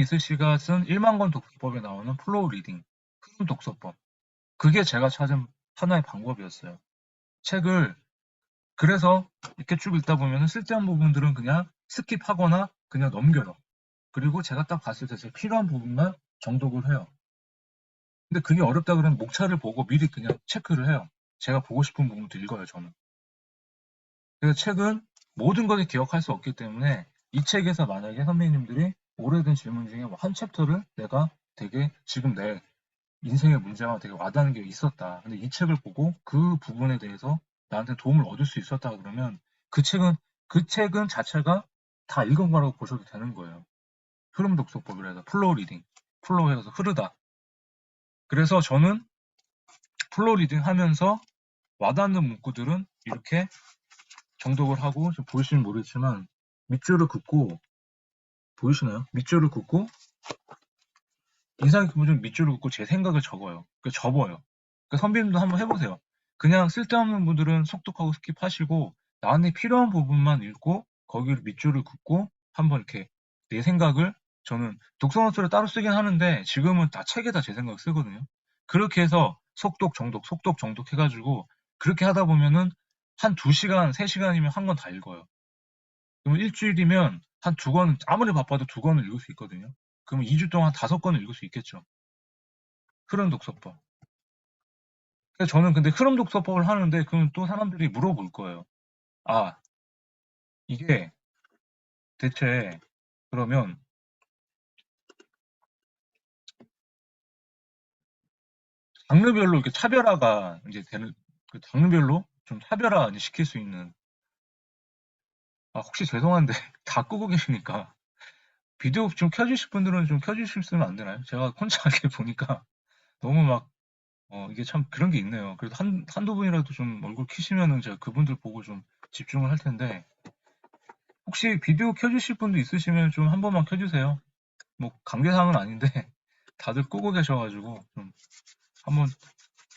있을 씨가 쓴 1만 권 독서법에 나오는 플로우 리딩, 흐름 독서법. 그게 제가 찾은 하나의 방법이었어요. 책을 그래서 이렇게 쭉 읽다 보면 쓸데없는 부분들은 그냥 스킵하거나 그냥 넘겨요. 그리고 제가 딱 봤을 때 제가 필요한 부분만 정독을 해요. 근데 그게 어렵다 그러면 목차를 보고 미리 그냥 체크를 해요. 제가 보고 싶은 부분도 읽어요, 저는. 그래서 책은 모든 것을 기억할 수 없기 때문에 이 책에서 만약에 선배님들이 오래된 질문 중에 한 챕터를 내가 되게 지금 내 인생의 문제와 되게 와닿는 게 있었다. 근데 이 책을 보고 그 부분에 대해서 나한테 도움을 얻을 수 있었다 그러면 그 책은 자체가 다 읽은 거라고 보셔도 되는 거예요. 흐름 독서법이라 해서 플로우 리딩, 플로우 해서 흐르다. 그래서 저는 플로우 리딩 하면서 와닿는 문구들은 이렇게 정독을 하고, 좀 보이시면 모르겠지만 밑줄을 긋고, 보이시나요? 밑줄을 긋고 인상 깊은 좀 밑줄을 긋고 제 생각을 적어요. 접어요. 선배님도 한번 해보세요. 그냥 쓸데없는 분들은 속독하고 스킵하시고 나한테 필요한 부분만 읽고 거기를 밑줄을 긋고 한번 이렇게 내 생각을, 저는 독서노트를 따로 쓰긴 하는데 지금은 다 책에다 제 생각을 쓰거든요. 그렇게 해서 속독 정독 해가지고 그렇게 하다 보면은 한 2시간, 3시간이면 한 권 다 읽어요. 그러면 일주일이면 한 2권, 아무리 바빠도 2권을 읽을 수 있거든요. 그러면 2주 동안 5권을 읽을 수 있겠죠. 흐름 독서법. 그래서 저는 근데 흐름 독서법을 하는데 그럼 또 사람들이 물어볼 거예요. 아, 이게 대체 그러면 장르별로 이렇게 차별화가 이제 되는, 그 장르별로 좀 차별화 이제 시킬 수 있는, 혹시 죄송한데 다 끄고 계시니까 비디오 좀 켜주실 분들은 좀 켜주시면 안 되나요? 제가 혼자 이렇게 보니까 너무 막 이게 참 그런 게 있네요. 그래도 한두 분이라도 좀 얼굴 키시면은 제가 그분들 보고 좀 집중을 할 텐데, 혹시 비디오 켜주실 분도 있으시면 좀 한 번만 켜주세요. 뭐 관계사항은 아닌데 다들 끄고 계셔가지고 좀 한번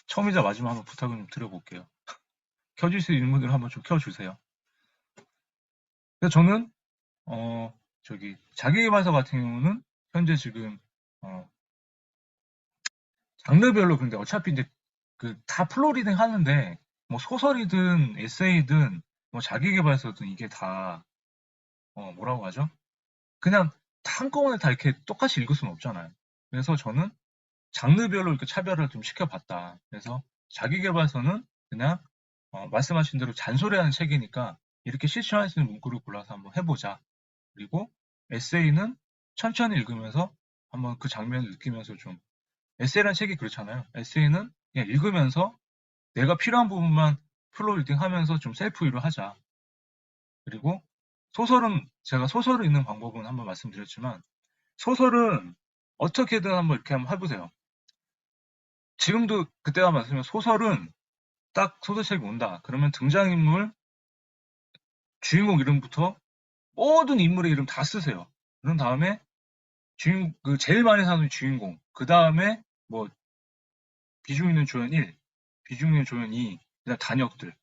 처음이자 마지막 한번 부탁을 좀 드려볼게요. 켜줄 수 있는 분들 한번 좀 켜주세요. 그래서 저는 자기계발서 같은 경우는 현재 지금 장르별로, 근데 어차피 이제 그 다 플로리딩 하는데 뭐 소설이든 에세이든 뭐 자기계발서든 이게 다 뭐라고 하죠? 그냥 다 한꺼번에 다 이렇게 똑같이 읽을 수는 없잖아요. 그래서 저는 장르별로 이렇게 차별을 좀 시켜봤다. 그래서 자기계발서는 그냥 말씀하신 대로 잔소리하는 책이니까 이렇게 실천할 수 있는 문구를 골라서 한번 해보자. 그리고 에세이는 천천히 읽으면서 한번 그 장면을 느끼면서 좀, 에세이라는 책이 그렇잖아요. 에세이는 그냥 읽으면서 내가 필요한 부분만 플로우 리딩 하면서 좀 셀프 위로 하자. 그리고 소설은 제가 소설을 읽는 방법은 한번 말씀드렸지만 소설은 어떻게든 한번 이렇게 한번 해보세요. 지금도 그때가 말씀드린 소설은 딱 소설책이 온다. 그러면 등장인물, 주인공 이름부터 모든 인물의 이름 다 쓰세요. 그런 다음에 그 제일 많이 사는 주인공, 그 다음에 뭐 비중 있는 조연 1, 비중 있는 조연 2, 그다음 단역들.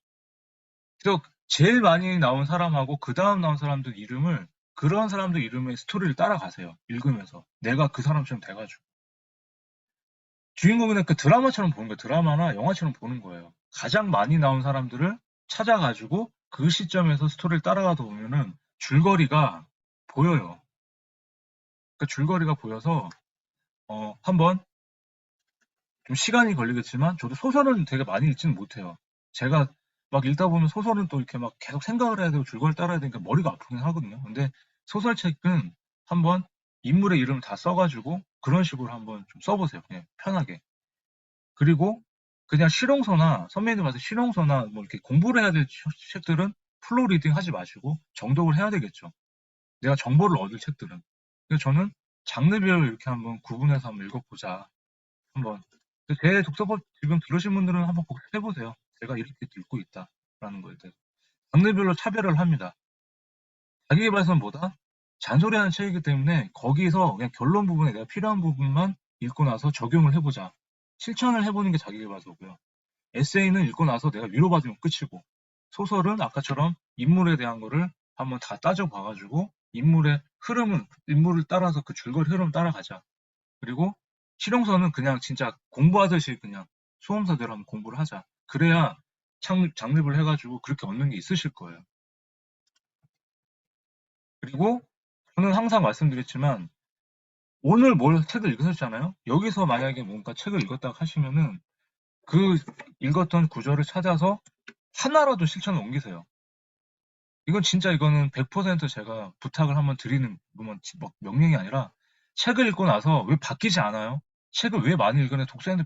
그래서 제일 많이 나온 사람하고 그 다음 나온 사람들 이름을, 그런 사람들 이름의 스토리를 따라가세요. 읽으면서 내가 그 사람처럼 돼가지고. 주인공은 그 드라마처럼 보는 거예요. 드라마나 영화처럼 보는 거예요. 가장 많이 나온 사람들을 찾아가지고 그 시점에서 스토리를 따라가다 보면은 줄거리가 보여요. 그 줄거리가 보여서 한번 좀 시간이 걸리겠지만 저도 소설은 되게 많이 읽지는 못해요. 제가 막 읽다 보면 소설은 또 이렇게 막 계속 생각을 해야 되고 줄거리를 따라야 되니까 머리가 아프긴 하거든요. 근데 소설책은 한번 인물의 이름을 다 써가지고 그런 식으로 한번 좀 써보세요. 그냥 편하게. 그리고 그냥 실용서나 선배님들 말씀 실용서나 뭐 이렇게 공부를 해야 될 책들은 플로우 리딩 하지 마시고 정독을 해야 되겠죠. 내가 정보를 얻을 책들은. 그래서 저는 장르별로 이렇게 한번 구분해서 한번 읽어보자. 한번. 제 독서법 지금 들으신 분들은 한번 복습해보세요. 제가 이렇게 읽고 있다라는 거에 대해서. 장르별로 차별을 합니다. 자기계발서는 잔소리하는 책이기 때문에 거기서 그냥 결론 부분에 내가 필요한 부분만 읽고 나서 적용을 해보자. 실천을 해보는 게 자기계발서고요. 에세이는 읽고 나서 내가 위로받으면 끝이고, 소설은 아까처럼 인물에 대한 거를 한번 다 따져봐가지고 인물을 따라서 그 줄거리 흐름 따라가자. 그리고 실용서는 그냥 진짜 공부하듯이 그냥 수험서대로 한번 공부를 하자. 그래야 장립을 해가지고 그렇게 얻는 게 있으실 거예요. 그리고 저는 항상 말씀드렸지만 오늘 뭘 책을 읽으셨잖아요. 여기서 만약에 뭔가 책을 읽었다고 하시면은 그 읽었던 구절을 찾아서 하나라도 실천을 옮기세요. 이건 진짜 이거는 100% 제가 부탁을 한번 드리는 뭐 명령이 아니라 책을 읽고 나서 왜 바뀌지 않아요? 책을 왜 많이 읽으면 독서인들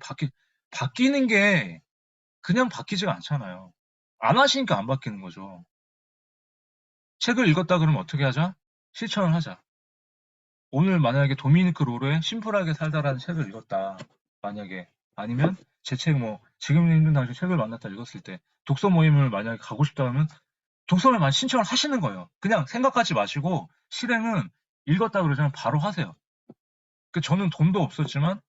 바뀌는 게 그냥 바뀌지가 않잖아요. 안 하시니까 안 바뀌는 거죠. 책을 읽었다 그러면 어떻게 하자? 실천을 하자. 오늘 만약에 도미니크 로레의 심플하게 살다라는 책을 읽었다. 만약에 아니면 제 책 뭐 지금 읽는 당시 책을 만났다 읽었을 때 독서 모임을 만약에 가고 싶다 하면 독서를 신청을 하시는 거예요. 그냥 생각하지 마시고 실행은 읽었다 그러잖아요. 바로 하세요. 저는 돈도 없었지만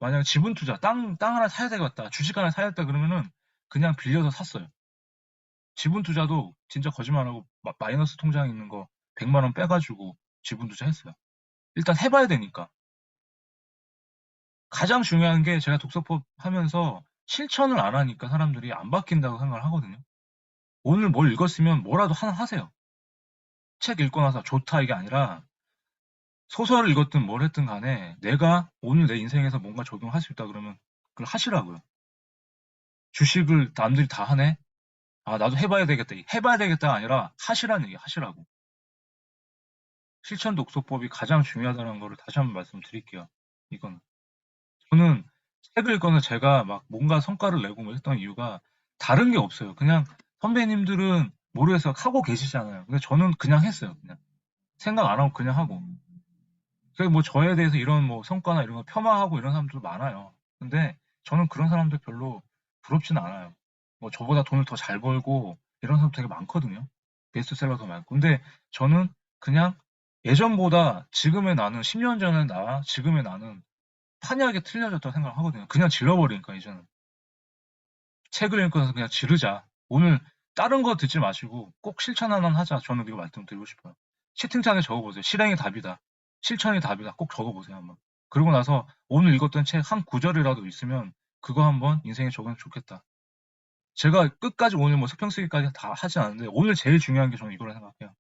만약에 지분 투자, 땅 하나 사야 되겠다, 주식 하나 사야겠다 그러면은 그냥 빌려서 샀어요. 지분 투자도 진짜 거짓말하고 마이너스 통장에 있는 거 100만 원 빼가지고 지분 투자했어요. 일단 해봐야 되니까. 가장 중요한 게 제가 독서법 하면서 실천을 안 하니까 사람들이 안 바뀐다고 생각을 하거든요. 오늘 뭘 읽었으면 뭐라도 하나 하세요. 책 읽고 나서 좋다 이게 아니라 소설을 읽었든 뭘 했든 간에 내가 오늘 내 인생에서 뭔가 적용할 수 있다 그러면 그걸 하시라고요. 주식을 남들이 다 하네? 아, 나도 해봐야 되겠다. 해봐야 되겠다가 아니라 하시라는 얘기 하시라고. 실천 독서법이 가장 중요하다는 거를 다시 한번 말씀드릴게요. 이건. 저는 책을 읽거나 제가 막 뭔가 성과를 내고 뭐 했던 이유가 다른 게 없어요. 그냥 선배님들은 모르겠어요. 하고 계시잖아요. 근데 저는 그냥 했어요. 그냥. 생각 안 하고 그냥 하고. 그뭐 저에 대해서 이런 뭐 성과나 이런 거 폄하하고 이런 사람들 많아요. 근데 저는 그런 사람들 별로 부럽지는 않아요. 뭐 저보다 돈을 더 잘 벌고 이런 사람 되게 많거든요. 베스트셀러도 많고. 근데 저는 그냥 예전보다 지금의 나는 10년 전의 나, 지금의 나는 판이하게 틀려졌다고 생각을 하거든요. 그냥 질러버리니까 이제는. 책을 읽고서 그냥 지르자. 오늘 다른 거 듣지 마시고 꼭 실천 하나는 하자. 저는 이거 말씀드리고 싶어요. 채팅창에 적어보세요. 실행이 답이다. 실천이 답이다. 꼭 적어보세요 한번. 그러고 나서 오늘 읽었던 책 한 구절이라도 있으면 그거 한번 인생에 적으면 좋겠다. 제가 끝까지 오늘 뭐 수평 쓰기까지 다 하지 않는데 오늘 제일 중요한 게 저는 이거라 생각해요.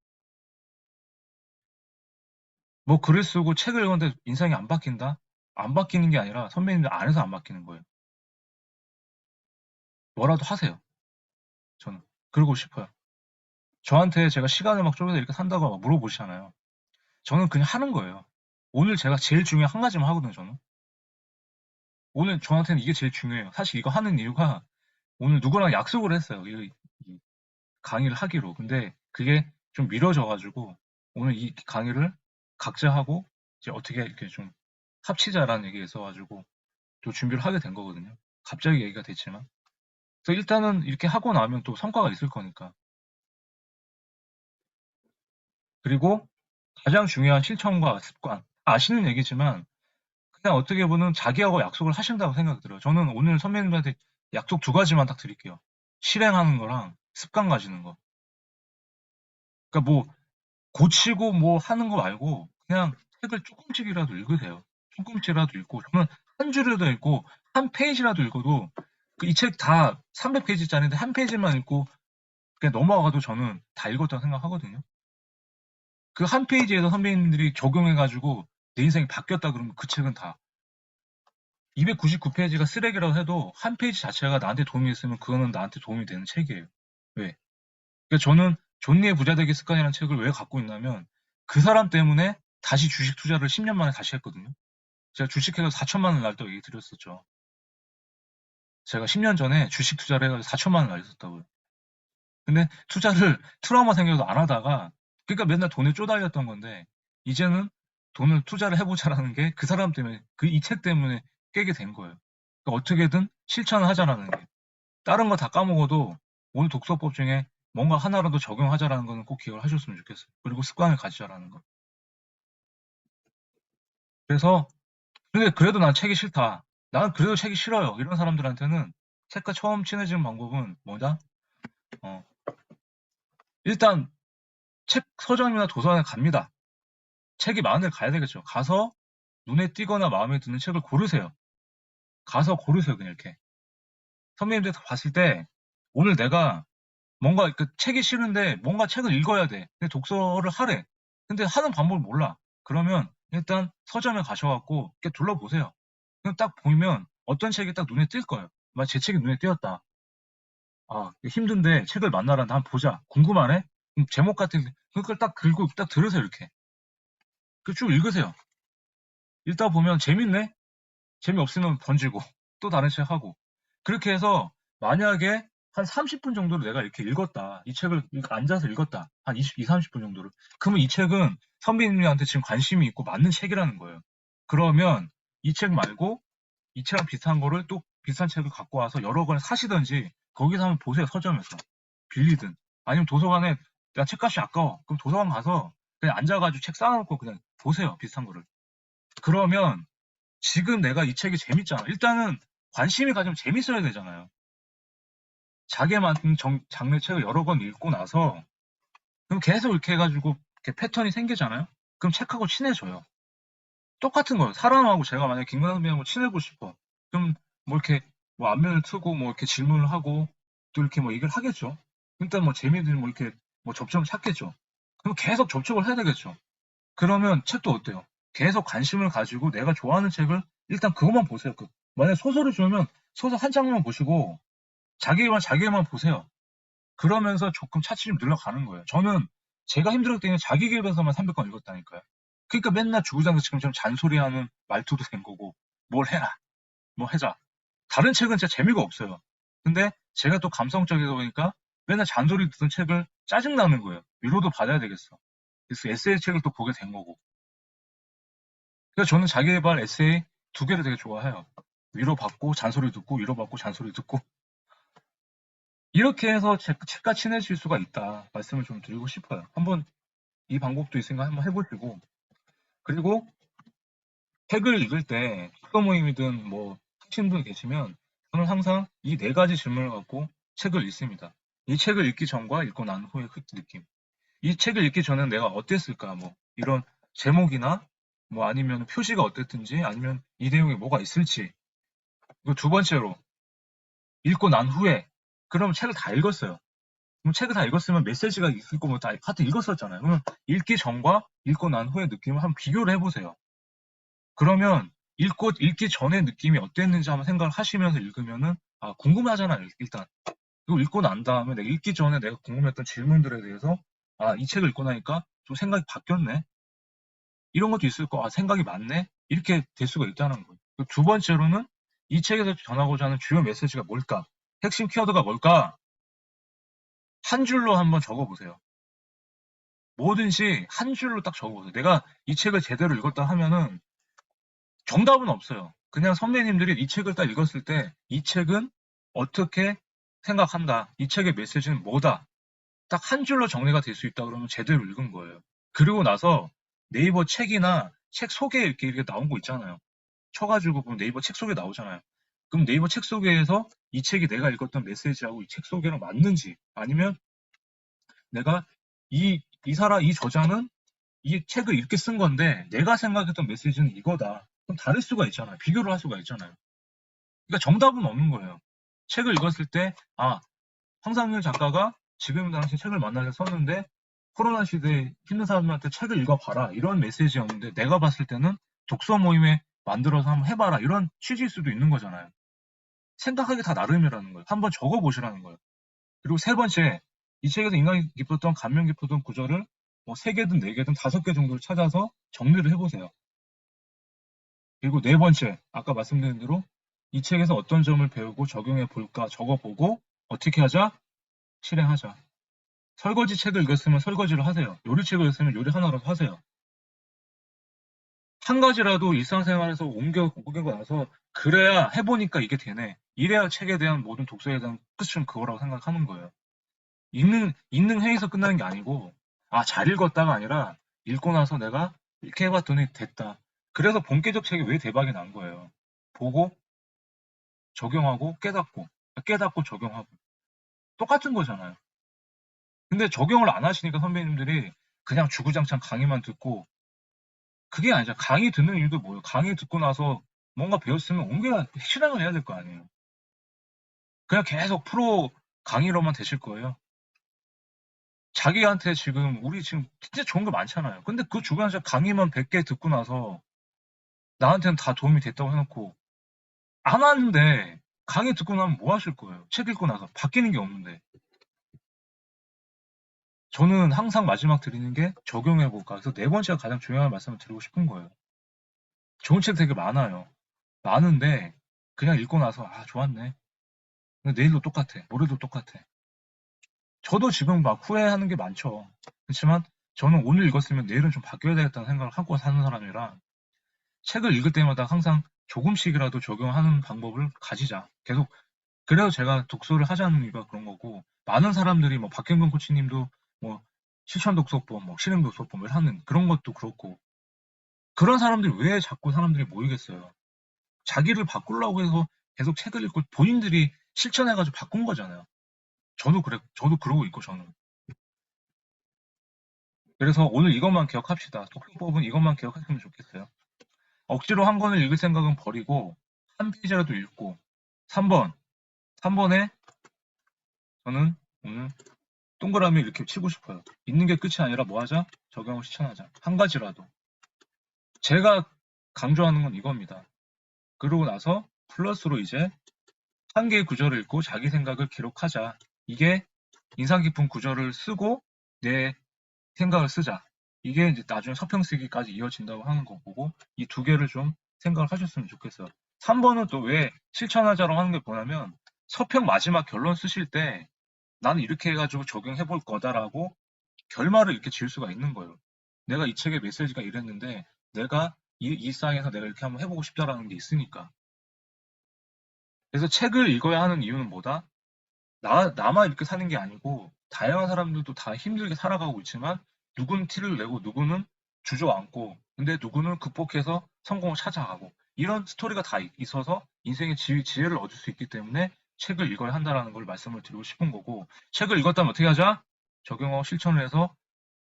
뭐 글을 쓰고 책을 읽었는데 인생이 안 바뀐다? 안 바뀌는 게 아니라 선배님들 안에서 안 바뀌는 거예요. 뭐라도 하세요. 저는. 그러고 싶어요. 저한테 제가 시간을 막 쪼개서 이렇게 산다고 막 물어보시잖아요. 저는 그냥 하는 거예요. 오늘 제가 제일 중요한 한 가지만 하거든요, 저는. 오늘 저한테는 이게 제일 중요해요. 사실 이거 하는 이유가 오늘 누구랑 약속을 했어요. 이 강의를 하기로. 근데 그게 좀 미뤄져가지고 오늘 이 강의를 각자 하고 이제 어떻게 이렇게 좀 합치자라는 얘기가 있어가지고 또 준비를 하게 된 거거든요. 갑자기 얘기가 됐지만. 그래서 일단은 이렇게 하고 나면 또 성과가 있을 거니까. 그리고 가장 중요한 실천과 습관. 아시는 얘기지만 그냥 어떻게 보면 자기하고 약속을 하신다고 생각이 들어요. 저는 오늘 선배님들한테 약속 두 가지만 딱 드릴게요. 실행하는 거랑 습관 가지는 거. 그러니까 뭐 고치고 뭐 하는 거 말고 그냥 책을 조금씩이라도 읽으세요. 조금씩이라도 읽고 저는 한 줄이라도 읽고 한 페이지라도 읽어도 이 책 다 300페이지짜리인데 한 페이지만 읽고 그냥 넘어가도 저는 다 읽었다고 생각하거든요. 그 한 페이지에서 선배님들이 적용해가지고 내 인생이 바뀌었다 그러면 그 책은 다 299페이지가 쓰레기라고 해도 한 페이지 자체가 나한테 도움이 됐으면 그거는 나한테 도움이 되는 책이에요. 왜? 그러니까 저는 존니의 부자 되기 습관이라는 책을 왜 갖고 있냐면 그 사람 때문에 다시 주식 투자를 10년 만에 다시 했거든요. 제가 주식해서 4천만 원 날 때 얘기 드렸었죠. 제가 10년 전에 주식 투자를 해가지고 4천만 원 날렸었다고요. 근데 투자를 트라우마 생겨서 안 하다가 그러니까 맨날 돈에 쪼달렸던 건데 이제는 돈을 투자를 해보자라는 게 그 사람 때문에 그 이 책 때문에 깨게 된 거예요. 그러니까 어떻게든 실천을 하자라는 게 다른 거 다 까먹어도 오늘 독서법 중에 뭔가 하나라도 적용하자라는 거는 꼭 기억을 하셨으면 좋겠어요. 그리고 습관을 가지자라는 거. 그래서 근데 그래도 난 책이 싫다. 나는 그래도 책이 싫어요. 이런 사람들한테는 책과 처음 친해지는 방법은 뭐다? 어, 일단 책 서점이나 도서관에 갑니다. 책이 많은 데 가야 되겠죠. 가서 눈에 띄거나 마음에 드는 책을 고르세요. 가서 고르세요, 그냥 이렇게. 선배님들 봤을 때 오늘 내가 뭔가 그 책이 싫은데 뭔가 책을 읽어야 돼. 근데 독서를 하래. 근데 하는 방법을 몰라. 그러면 일단 서점에 가셔갖고 이렇게 둘러보세요. 그럼 딱 보면 어떤 책이 딱 눈에 띌 거예요. 막 제 책이 눈에 띄었다. 아, 힘든데 책을 만나란다. 한번 보자. 궁금하네? 그럼 제목 같은 그걸 딱 긁고 딱 들으세요, 이렇게. 그 쭉 읽으세요. 읽다 보면 재밌네? 재미없으면 번지고 또 다른 책 하고. 그렇게 해서 만약에 한 30분 정도를 내가 이렇게 읽었다. 이 책을 앉아서 읽었다. 한 22, 30분 정도를. 그러면 이 책은 선배님한테 지금 관심이 있고 맞는 책이라는 거예요. 그러면 이 책 말고 이 책랑 비슷한 거를 또 비슷한 책을 갖고 와서 여러 권 사시든지 거기서 한번 보세요. 서점에서. 빌리든. 아니면 도서관에 내가 책값이 아까워. 그럼 도서관 가서 그냥 앉아가지고 책 쌓아놓고 그냥 보세요. 비슷한 거를. 그러면 지금 내가 이 책이 재밌잖아. 일단은 관심이 가지면 재밌어야 되잖아요. 자기에 맞는 장르 책을 여러 권 읽고 나서 그럼 계속 이렇게 해가지고 이렇게 패턴이 생기잖아요. 그럼 책하고 친해져요. 똑같은 거예요. 사람하고 제가 만약에 김근환 선배하고 친해지고 싶어. 그럼 뭐 이렇게 뭐 안면을 트고 뭐 이렇게 질문을 하고 또 이렇게 뭐 얘기를 하겠죠. 일단 뭐 재미있는 뭐 이렇게 뭐 접점을 찾겠죠. 그럼 계속 접촉을 해야 되겠죠. 그러면 책도 어때요? 계속 관심을 가지고 내가 좋아하는 책을 일단 그것만 보세요. 만약에 소설을 주면 소설 한 장만 보시고 자기만 보세요. 그러면서 조금 차츰 늘어가는 거예요. 저는 제가 힘들었을 때는 자기계발서만 300권 읽었다니까요. 그러니까 맨날 주구장창 지금처럼 잔소리하는 말투도 된 거고 뭘 해라, 뭐 해자. 다른 책은 진짜 재미가 없어요. 근데 제가 또 감성적이다 보니까 맨날 잔소리 듣던 책을 짜증나는 거예요. 위로도 받아야 되겠어. 그래서 에세이 책을 또 보게 된 거고. 그래서 저는 자기계발 에세이 두 개를 되게 좋아해요. 위로받고 잔소리 듣고 위로받고 잔소리 듣고 이렇게 해서 책과 친해질 수가 있다 말씀을 좀 드리고 싶어요. 한번 이 방법도 있으니까 한번 해보시고 그리고 책을 읽을 때 독서 모임이든 뭐 하시는 분 계시면 저는 항상 이 네 가지 질문을 갖고 책을 읽습니다. 이 책을 읽기 전과 읽고 난 후의 그 느낌. 이 책을 읽기 전에 내가 어땠을까 뭐 이런 제목이나 뭐 아니면 표지가 어땠든지 아니면 이 내용에 뭐가 있을지 그리고 두 번째로 읽고 난 후에 그럼 책을 다 읽었어요. 그럼 책을 다 읽었으면 메시지가 있을 거면 다 하여튼 읽었었잖아요. 그러면 읽기 전과 읽고 난 후의 느낌을 한번 비교를 해보세요. 그러면 읽기 전의 느낌이 어땠는지 한번 생각을 하시면서 읽으면은 아 궁금하잖아요. 일단 그리고 읽고 난 다음에 내가 읽기 전에 내가 궁금했던 질문들에 대해서 아 이 책을 읽고 나니까 좀 생각이 바뀌었네. 이런 것도 있을 거, 아 생각이 많네. 이렇게 될 수가 있다는 거예요. 두 번째로는 이 책에서 전하고자 하는 주요 메시지가 뭘까? 핵심 키워드가 뭘까? 한 줄로 한번 적어보세요. 뭐든지 한 줄로 딱 적어보세요. 내가 이 책을 제대로 읽었다 하면은 정답은 없어요. 그냥 선배님들이 이 책을 딱 읽었을 때 이 책은 어떻게 생각한다. 이 책의 메시지는 뭐다. 딱 한 줄로 정리가 될 수 있다 그러면 제대로 읽은 거예요. 그리고 나서 네이버 책이나 책 소개 이렇게 나온 거 있잖아요. 쳐가지고 보면 네이버 책 소개 나오잖아요. 그럼 네이버 책 소개에서 이 책이 내가 읽었던 메시지하고 이 책 소개랑 맞는지 아니면 내가 이 저자는 이 책을 이렇게 쓴 건데 내가 생각했던 메시지는 이거다. 그럼 다를 수가 있잖아요. 비교를 할 수가 있잖아요. 그러니까 정답은 없는 거예요. 책을 읽었을 때, 아, 황상률 작가가 지금 당시 책을 만나서 썼는데 코로나 시대에 힘든 사람들한테 책을 읽어봐라. 이런 메시지였는데 내가 봤을 때는 독서 모임에 만들어서 한번 해봐라. 이런 취지일 수도 있는 거잖아요. 생각하기 다 나름이라는 거예요. 한번 적어보시라는 거예요. 그리고 세 번째, 이 책에서 인상이 깊었던 감명 깊었던 구절을 뭐 3개든 4개든 5개 정도를 찾아서 정리를 해보세요. 그리고 네 번째, 아까 말씀드린 대로 이 책에서 어떤 점을 배우고 적용해 볼까 적어보고 어떻게 하자? 실행하자. 설거지 책을 읽었으면 설거지를 하세요. 요리책을 읽었으면 요리 하나라도 하세요. 한 가지라도 일상생활에서 옮기고 나서 그래야 해보니까 이게 되네. 이래야 책에 대한 모든 독서에 대한 끝은 그거라고 생각하는 거예요. 읽는 행위에서 끝나는 게 아니고 아, 잘 읽었다가 아니라 읽고 나서 내가 이렇게 해봤더니 됐다. 그래서 본계적 책이 왜 대박이 난 거예요. 보고 적용하고 깨닫고 적용하고 똑같은 거잖아요. 근데 적용을 안 하시니까 선배님들이 그냥 주구장창 강의만 듣고 그게 아니죠. 강의 듣는 이유도 뭐예요? 강의 듣고 나서 뭔가 배웠으면 옮겨 실행을 해야 될 거 아니에요. 그냥 계속 프로 강의로만 되실 거예요. 자기한테 지금 우리 지금 진짜 좋은 거 많잖아요. 근데 그 주변에서 강의만 100개 듣고 나서 나한테는 다 도움이 됐다고 해놓고 안 하는데 강의 듣고 나면 뭐 하실 거예요? 책 읽고 나서 바뀌는 게 없는데. 저는 항상 마지막 드리는 게 적용해볼까. 그래서 네 번째가 가장 중요한 말씀을 드리고 싶은 거예요. 좋은 책 되게 많아요. 많은데 그냥 읽고 나서 아 좋았네. 근데 내일도 똑같아. 모레도 똑같아. 저도 지금 막 후회하는 게 많죠. 그렇지만 저는 오늘 읽었으면 내일은 좀 바뀌어야 되겠다는 생각을 하고 사는 사람이라 책을 읽을 때마다 항상 조금씩이라도 적용하는 방법을 가지자. 계속 그래서 제가 독서를 하자는 이유가 그런 거고 많은 사람들이 뭐 박경근 코치님도 뭐 실천 독서법, 뭐 실행 독서법을 하는 그런 것도 그렇고 그런 사람들이 왜 자꾸 사람들이 모이겠어요. 자기를 바꾸려고 해서 계속 책을 읽고 본인들이 실천해가지고 바꾼 거잖아요. 저도 그러고 있고 저는. 그래서 오늘 이것만 기억합시다. 독서법은 이것만 기억하시면 좋겠어요. 억지로 한 권을 읽을 생각은 버리고 한 페이지라도 읽고 3번에 저는 오늘 동그라미 이렇게 치고 싶어요. 읽는 게 끝이 아니라 뭐 하자? 적용하고 실천하자. 한 가지라도. 제가 강조하는 건 이겁니다. 그러고 나서 플러스로 이제 한 개의 구절을 읽고 자기 생각을 기록하자. 이게 인상 깊은 구절을 쓰고 내 생각을 쓰자. 이게 이제 나중에 서평 쓰기까지 이어진다고 하는 거 보고 이 두 개를 좀 생각을 하셨으면 좋겠어요. 3번은 또 왜 실천하자라고 하는 게 뭐냐면 서평 마지막 결론 쓰실 때 나는 이렇게 해가지고 적용해 볼 거다라고 결말을 이렇게 지을 수가 있는 거예요. 내가 이 책의 메시지가 이랬는데 내가 이 상에서 내가 이렇게 한번 해보고 싶다라는 게 있으니까. 그래서 책을 읽어야 하는 이유는 뭐다? 나만 이렇게 사는 게 아니고 다양한 사람들도 다 힘들게 살아가고 있지만 누구는 티를 내고 누구는 주저앉고 근데 누구는 극복해서 성공을 찾아가고 이런 스토리가 다 있어서 인생의 지혜를 얻을 수 있기 때문에 책을 읽어야 한다는 걸 말씀을 드리고 싶은 거고 책을 읽었다면 어떻게 하자? 적용하고 실천을 해서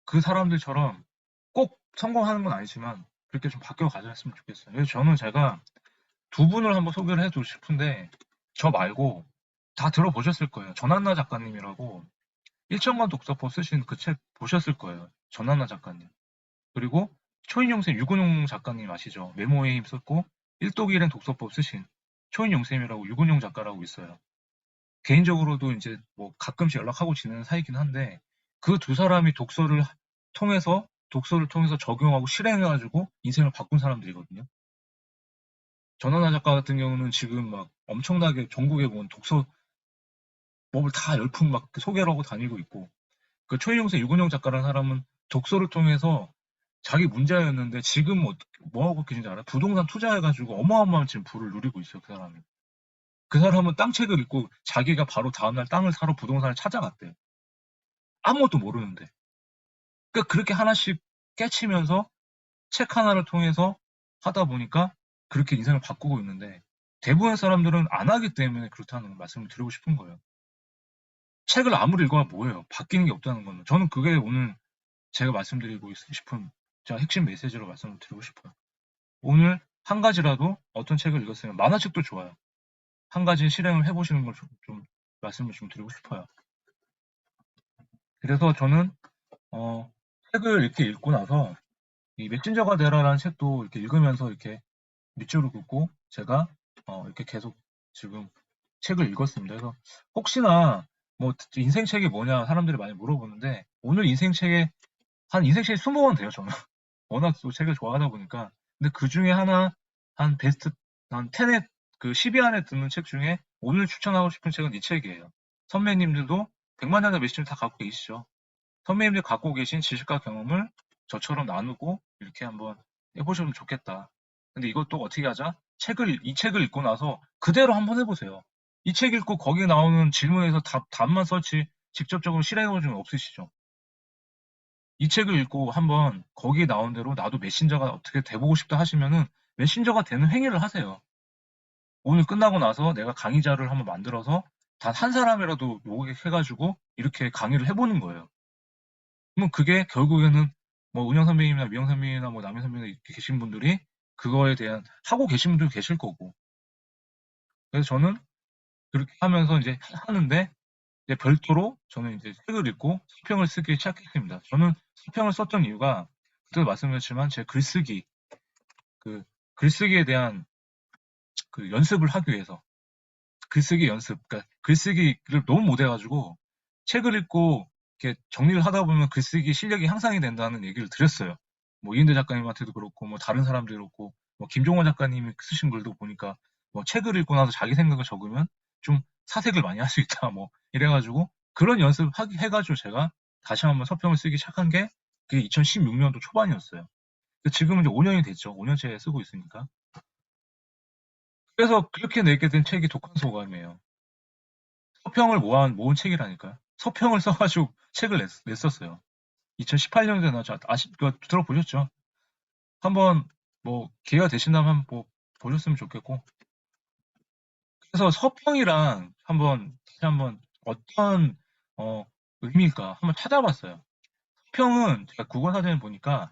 그 사람들처럼 꼭 성공하는 건 아니지만 그렇게 좀 바뀌어 가졌으면 좋겠어요. 그래서 저는 제가 두 분을 한번 소개를 해주고 싶은데 저 말고 다 들어보셨을 거예요. 전한나 작가님이라고 1천권 독서법 쓰신 그 책 보셨을 거예요. 전한나 작가님. 그리고 초인용쌤 유근용 작가님 아시죠? 메모에 힘 썼고 일독일행 독서법 쓰신 초인용쌤이라고 유근용 작가라고 있어요. 개인적으로도 이제 뭐 가끔씩 연락하고 지내는 사이긴 한데 그 두 사람이 독서를 통해서 적용하고 실행해가지고 인생을 바꾼 사람들이거든요. 전하나 작가 같은 경우는 지금 막 엄청나게 전국에 본 독서법을 다 열풍 막 소개를 하고 다니고 있고 그 초이용세 유근영 작가라는 사람은 독서를 통해서 자기 문제였는데 지금 뭐 하고 계신지 알아요? 부동산 투자해가지고 어마어마한 지금 부를 누리고 있어요. 그 사람이. 그 사람은 땅책을 읽고 자기가 바로 다음날 땅을 사러 부동산을 찾아갔대요. 아무것도 모르는데. 그러니까 그렇게 하나씩 깨치면서 책 하나를 통해서 하다 보니까 그렇게 인생을 바꾸고 있는데 대부분의 사람들은 안 하기 때문에 그렇다는 말씀을 드리고 싶은 거예요. 책을 아무리 읽어야 뭐예요? 바뀌는 게 없다는 거는. 저는 그게 오늘 제가 말씀드리고 싶은 제가 핵심 메시지로 말씀을 드리고 싶어요. 오늘 한 가지라도 어떤 책을 읽었으면 만화책도 좋아요. 한 가지 실행을 해보시는 걸 좀 말씀을 좀 드리고 싶어요. 그래서 저는 책을 이렇게 읽고 나서 이 메신저가 되라라는 책도 이렇게 읽으면서 이렇게 밑줄을 긋고 제가 이렇게 계속 지금 책을 읽었습니다. 그래서 혹시나 뭐 인생 책이 뭐냐 사람들이 많이 물어보는데 오늘 인생 책이 20권 돼요, 저는. 워낙 또 책을 좋아하다 보니까. 근데 그 중에 하나 한 베스트 한 10에 그 10위 안에 드는 책 중에 오늘 추천하고 싶은 책은 이 책이에요. 선배님들도 100만 년의 메시지를 다 갖고 계시죠. 선배님들이 갖고 계신 지식과 경험을 저처럼 나누고 이렇게 한번 해보시면 좋겠다. 근데 이것도 어떻게 하자? 이 책을 읽고 나서 그대로 한번 해보세요. 이 책 읽고 거기에 나오는 질문에서 답만 설치 직접적으로 실행해본 적은 없으시죠? 이 책을 읽고 한번 거기에 나온 대로 나도 메신저가 어떻게 돼보고 싶다 하시면은 메신저가 되는 행위를 하세요. 오늘 끝나고 나서 내가 강의자를 한번 만들어서 단 한 사람이라도 모객해가지고 이렇게 강의를 해보는 거예요. 그러면 그게 결국에는 뭐 은영 선배님이나 미영 선배님이나 뭐 남희 선배님 이렇게 계신 분들이 그거에 대한 하고 계신 분들 계실 거고. 그래서 저는 그렇게 하면서 이제 하는데 이제 별도로 저는 이제 책을 읽고 서평을 쓰기 시작했습니다. 저는 서평을 썼던 이유가 그때도 말씀드렸지만 제 글쓰기 그 글쓰기에 대한 그 연습을 하기 위해서 글쓰기 연습, 그러니까 글쓰기를 너무 못해가지고 책을 읽고 이렇게 정리를 하다 보면 글쓰기 실력이 향상이 된다는 얘기를 드렸어요. 뭐 이인대 작가님한테도 그렇고 뭐 다른 사람도 그렇고 뭐 김종원 작가님이 쓰신 글도 보니까 뭐 책을 읽고 나서 자기 생각을 적으면 좀 사색을 많이 할 수 있다 뭐 이래가지고 그런 연습 해가지고 제가 다시 한번 서평을 쓰기 시작한 게 그게 2016년도 초반이었어요. 지금은 이제 5년이 됐죠. 5년째 쓰고 있으니까. 그래서 그렇게 내게 된 책이 독한 소감이에요. 서평을 모은 책이라니까요. 서평을 써가지고 책을 냈었어요. 2018년도에 나왔죠. 들어보셨죠? 한번 뭐 기회가 되신다면 뭐 보셨으면 좋겠고. 그래서 서평이란 다시 한번 어떤 의미일까 한번 찾아봤어요. 서평은 제가 국어 사전에 보니까